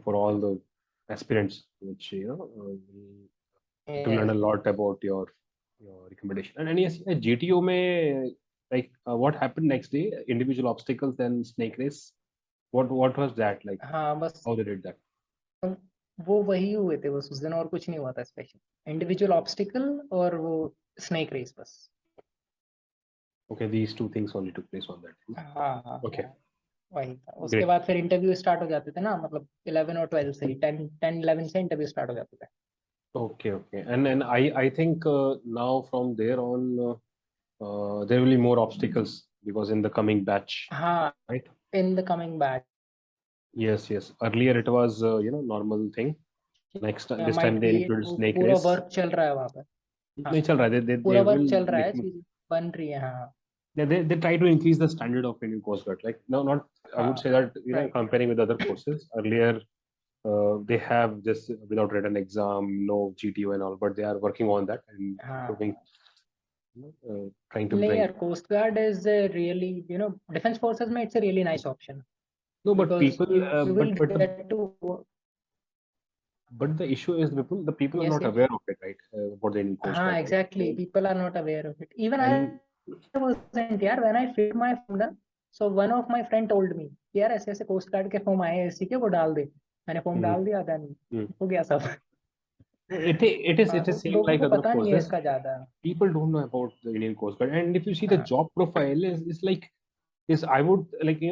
for all the aspirants, which, to learn a lot about your recommendation. And yes, GTO में, like, what happened next day? Individual obstacles, then snake race. What was that like? हाँ बस How they did that? वो वही हुए थे बस उस दिन, और कुछ नहीं हुआ था स्पेशल. इंडिविजुअल ऑब्स्टिकल और वो स्नेक रेस बस. Okay, these two things only took place on that. हाँ हाँ Okay, हाँ, वही था. उसके great. बाद फिर इंटरव्यू स्टार्ट हो जाते थे ना, मतलब 11 और 12 से ही, 10-11 से इंटरव्यू स्टार्ट हो जाते थे. Okay. And I think now from there on, there will be more obstacles because in the coming batch, हाँ, right? In the coming batch. Yes. Earlier it was, normal thing. This time might they be, included वो snake पूरा race. Work चल रहा है वहाँ पर. हाँ, नहीं चल रहा है. पूरा They वर्क will चल रहा है, make. चीज बन रही है. हाँ They try to increase the standard of Indian Coast Guard. Like, no, not, I would हाँ, say that, right. comparing with other courses earlier, they have just without written exam, no GTO and all, but they are working on that and improving, हाँ trying to नहीं bring. यार, coast guard is really, defence forces में it's a really nice option, No, but because people, you will get to. but the issue is the people are yes not yes. aware of it, right? About the Indian Coast हाँ Guard, right? Exactly, people are not aware of it. Even I And wasn't यार, when I filled my form ना, so one of my friend told me, यार ऐसे ऐसे coast guard के form आए हैं इसी के, वो डाल दे. मैंने फॉर्म mm, डाल दिया, देन mm. हो गया सब. It तो is same लोगों like को other पता नहीं है courses. इसका ज्यादा. People don't know about the Indian Coast Guard, and if you see the हाँ job profile is like, is I would like,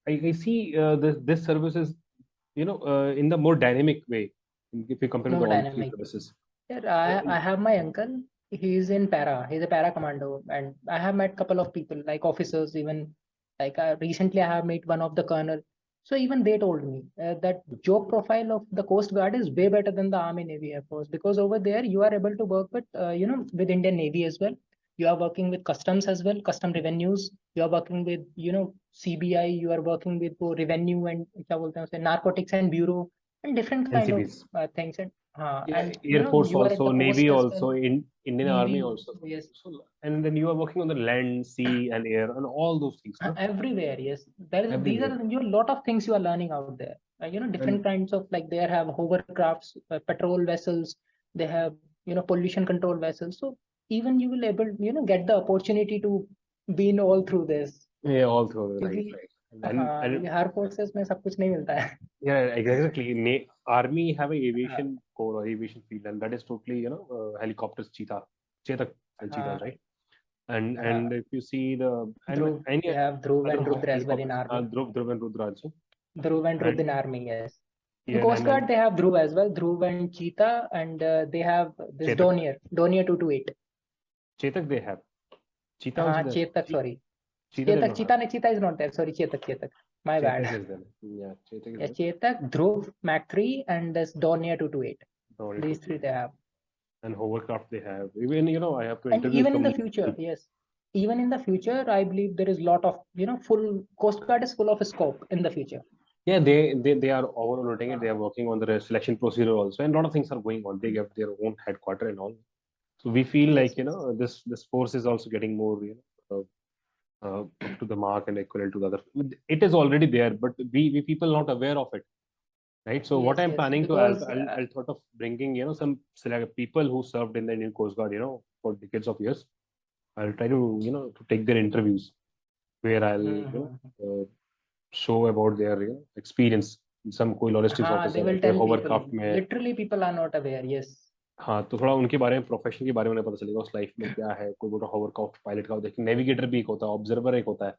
I see this service is, in the more dynamic way if you compare with more all the three dynamic. services. Yeah, And I have my uncle. He's in para. He's a para commando, and I have met couple of people like officers. Even like recently, I have met one of the colonel. So even they told me that job profile of the Coast Guard is way better than the Army, Navy, Air Force, because over there you are able to work with with Indian Navy as well. You are working with customs as well, custom revenues. You are working with CBI. You are working with revenue and क्या बोलते हैं उसे, narcotics and bureau, and different kind of NCBs. things. And Yeah, and Air Force you are at also, the Navy post as well, also, in Indian Army Navy. also. Yes. So, and then you are working on the land, sea, and air, and all those things, no? Everywhere. Yes, there is, these are Everywhere. a lot of things you are learning out there. Different And kinds of, like they have hovercrafts, patrol vessels, they have pollution control vessels. So even you will able get the opportunity to be in all through this. yeah, all through, right, क्योंकि right. हाँ, And क्योंकि हर forces में सब कुछ नहीं मिलता है. yeah, exactly. Army have a हाँ aviation core or aviation field, and that is totally, helicopters, cheetah, Chetak and cheetahs, हाँ right? And if you see the Dhruv, any we have Dhruv other and Rudra as well in helicopters, army. Dhruv and Rudra also. Dhruv and And- Rudra in army, yes. In Yeah, Coast and Guard, they have Dhruv as well, Dhruv and Cheetah, and they have this Chetak. Dornier 228. Chetak they have. Cheetah also there. Chetak, sorry. Cheetah they don't have. Cheetah is not there. Sorry, Chetak. My bad. Chetak is there. Yeah, Chetak is Yeah, there. Chetak, Dhruv, Mach 3, and this Dornier 228. Dornier These 228. three they have. And hovercraft they have. Even I have to And interview even in the from future, yes. Even in the future, I believe there is a lot of, full Coast Guard is full of scope in the future. Yeah, they are overlooking it. They are working on the selection procedure also, and a lot of things are going on. They have their own headquarter and all. So we feel like this force is also getting more up to the mark and equivalent to the other. It is already there, but we people not aware of it, right? So what I'm planning because, to I'll thought of bringing some select people who served in the Indian Coast Guard for decades of years. I'll try to to take their interviews where I'll show about their experience. Some कोई logistics officer they will tell hovercraft people. में Literally, people are not aware. Yes. हाँ तो थोड़ा उनके बारे में profession के बारे में पता चलेगा उस लाइफ में क्या है कोई बोला होवरक्राफ्ट पायलट का देखिए नेविगेटर भी एक होता है ऑब्जर्वर एक होता है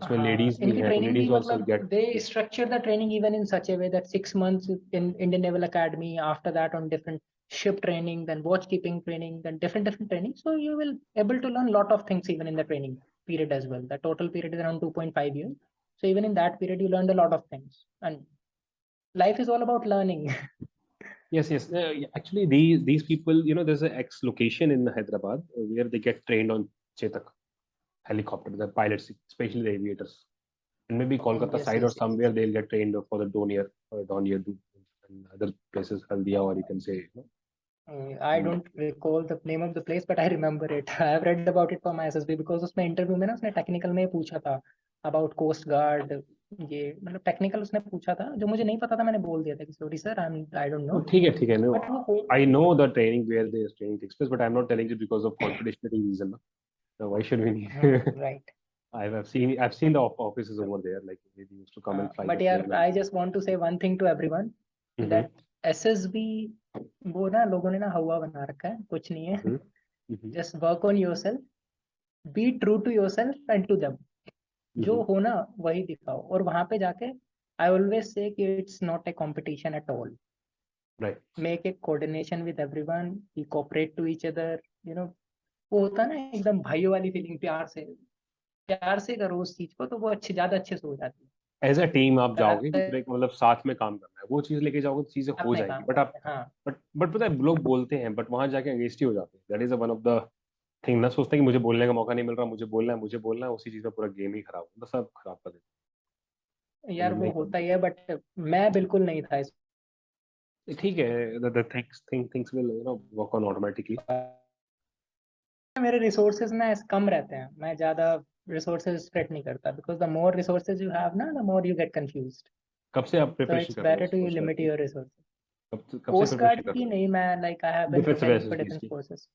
उसमें लेडीज भी हैं ladies also get they structure the training even in such a way that 6 months in Indian Naval Academy, after that on different ship training, then watchkeeping training, then different training, so you will able to learn a lot of things even in the training period as well. The total period is around 2.5 years, so even in that period you learned a lot of things, and life is all about learning. yes actually these people there's an ex location in Hyderabad where they get trained on Chetak helicopter, the pilots, especially the aviators, and maybe Kolkata side or somewhere they'll get trained for the Dornier and other places, Haldia, or you can say. I don't recall the name of the place, but I remember it. I have read about it for my SSB because उसमें interview में ना उसने technical में पूछा था about Coast Guard. ये मतलब technical उसने पूछा था जो मुझे नहीं पता था, मैंने बोल दिया था कि sorry sir, I don't know. ठीक है no, I know the training where the training takes place, but I'm not telling you because of confidentiality reason. So why should we need? Right. I've seen the offices over there, like they used to come and fly. But yeah, I just want to say one thing to everyone that SSB वो ना लोगों ने ना हवा बना रखा है, कुछ नहीं है. Just work on yourself, be true to yourself and to them. जो हो ना वही दिखाओ, और वहां पे जाके I always say कि it's not a competition at all. Right. Make a coordination with everyone, be cooperate to each other. वो होता है ना एकदम भाइयों वाली फीलिंग, प्यार से करो उस चीज को तो वो ज्यादा अच्छे से हो जाती है. एज अ टीम आप जाओगे मतलब साथ में काम करना है, वो चीज लेके जाओगे तो चीजें हो जाएगी. बट आप बट पता है लोग बोलते हैं बट वहां जाके अगेंस्ट ही हो जाते हैं. That is one of the thing ना, सोचते हैं कि मुझे बोलने का मौका नहीं मिल रहा, मुझे बोलना है उसी चीज में पूरा गेम ही खराब होता, सब खराब कर देते यार. वो होता ही है, बट मैं बिल्कुल नहीं था. ठीक है, the things will work on automatically. मेरे रिसोर्सेज ना कम रहते हैं, मैं ज्यादा रिसोर्सेज स्प्रेड नहीं करता because the more resources you have ना, the more you get confused. कब से आप प्रिपरेशन कर रहे हो? So it's better to limit your resources. कब Coast से Guard की नहीं, मैं like I have been preparing for defense forces.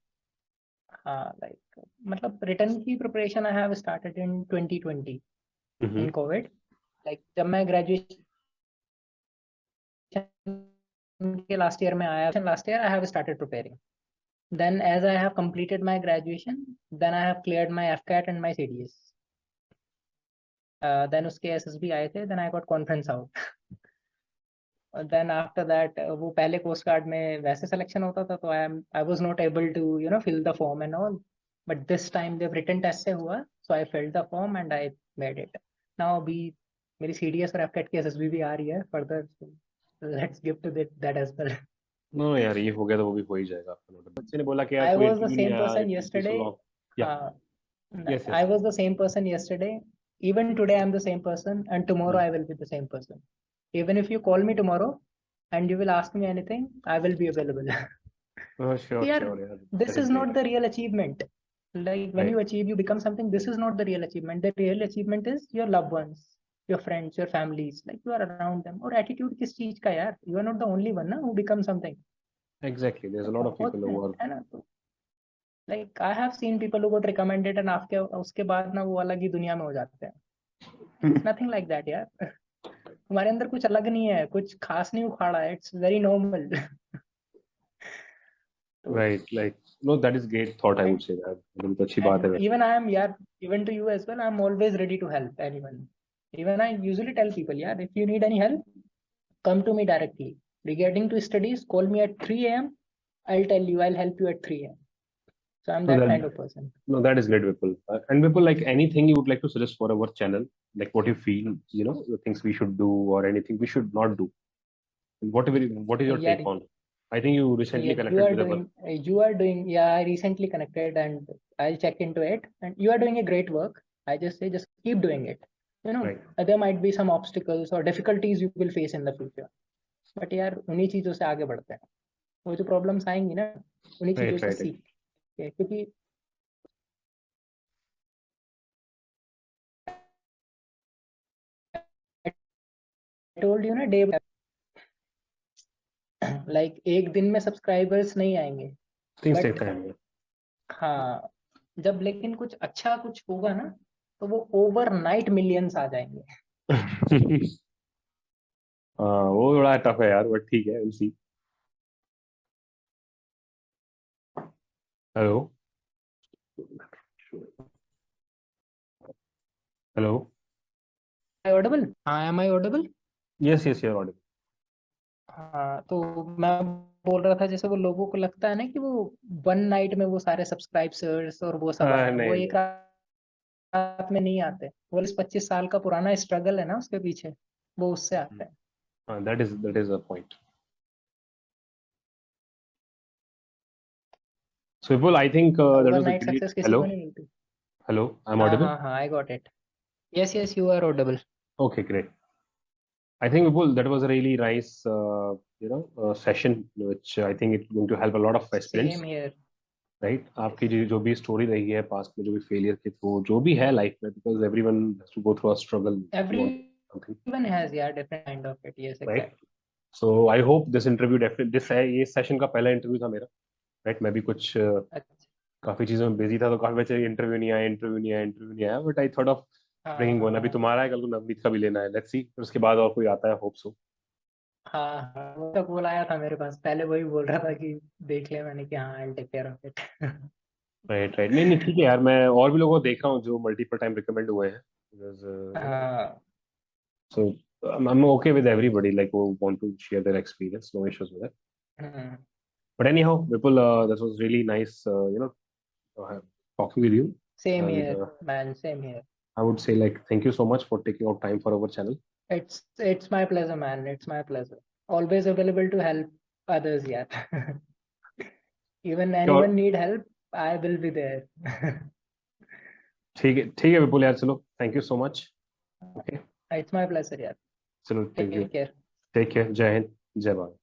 हाँ, like मतलब written की preparation I have started in 2020 in COVID. Like जब मैं graduation के last year में आया, last year I have started preparing. Then as I have completed my graduation, then I have cleared my FCAT and my CDS. Then उसके SSB आए थे, then I got conference out. Then after that वो पहले Coast Guard में वैसे selection होता था, तो I was not able to fill the form and all. But this time the written test से हुआ, so I filled the form and I made it. Now अभी मेरी CDS और FCAT की SSB भी आ रही है further. So let's give to that as well. No यार, ये हो गया तो वो भी हो ही जाएगा. बच्चे ने बोला कि I was the same person yesterday. Yes. I was the same person yesterday. Even today I'm the same person, and tomorrow I will be the same person. Even if you call me tomorrow and you will ask me anything, I will be available. Sure. This is not the real achievement. Like when you achieve, you become something. This is not the real achievement. The real achievement is your loved ones, your friends, your families. Like you are around them. और attitude किस चीज का यार? You are not the only one ना who becomes something. Exactly. There's a lot of people who are. Like I have seen people who got recommended and आपके उसके बाद ना वो अलग ही दुनिया में हो जाते हैं. It's nothing like that यार. तुम्हारे अंदर कुछ अलग नहीं है, कुछ खास नहीं उखाड़ा है. It's very normal. Right, like no, that is great thought. I would say that बहुत अच्छी बात है. Even I am, yeah, even to you as well. I'm always ready to help anyone. Even I usually tell people, yeah, if you need any help, come to me directly. Regarding to studies, call me at 3 a.m. I'll tell you, I'll help you at 3 a.m. So I'm that kind of person. No, that is great, Vipul. And Vipul, like anything you would like to suggest for our channel, like what you feel, you know, the things we should do or anything we should not do. What is your take on? I think you recently connected with you are doing, yeah, I recently connected and I'll check into it. And you are doing a great work. I just say, just keep doing it. You know, right. There might be some obstacles or difficulties you will face in the future. But यार उन्हीं चीजों से आगे बढ़ते हैं. वो जो problems आएंगी ना, उन्हीं चीजों से सीख. क्योंकि I told you ना, डे like एक दिन में सब्सक्राइबर्स नहीं आएंगे. हाँ, जब लेकिन कुछ अच्छा कुछ होगा ना, तो वो ओवरनाइट मिलियंस आ जाएंगे. वो थोड़ा टफ है यार, बट ठीक है, we'll see. Hello. Hello. Am I audible? Am I audible? Yes, you're audible. हाँ, तो मैं बोल रहा था, जैसे वो लोगों को लगता है ना कि वो वन नाइट में वो सारे सब्सक्राइबर्स और वो सब वो एक रात में नहीं आते. वो 25 साल का पुराना स्ट्रगल है ना उसके पीछे, वो उससे आते हैं. That is a point. So Vipul, I think that was a great. Hello, I'm audible. I got it. Yes, you are audible. Okay, great. I think Vipul, that was a really nice, session, which I think it's going to help a lot of aspirants. Same here. Right? आपकी जो भी story रही है past में, जो भी failure के through, जो भी है life में, because everyone has to go through a struggle. Everyone has, yeah, different kind of it. Yes, exactly. Right? So I hope this interview definitely, ये session का पहला interview था मेरा. Right? मैं भी कुछ काफी चीजों में busy था, तो काफी बच्चे interview नहीं आया, but I thought of bringing one. अभी तुम्हारा है, कल को नवनीत का भी लेना है. Let's see. फिर उसके बाद और कोई आता है, hope so. हाँ, वो तक बोल आया था मेरे पास, पहले वही बोल रहा था कि देख ले. मैंने कि हाँ, I'll take care of it. Right. नहीं ठीक है यार, मैं और भी लोगों को देख रहा हूँ जो multiple time recommend हुए हैं. So I'm okay with everybody like who want to share their experience. No issues with it. But anyhow, Vipul, that was really nice. Talking with you. Same here, man. Same here. I would say thank you so much for taking out time for our channel. It's my pleasure, man. It's my pleasure. Always available to help others, yeah. Even anyone need help, I will be there. ठीक है विपुल यार, चलो, thank you so much. Okay. It's my pleasure, yeah. चलो, take care. Take care. जय हिंद, जय भारत.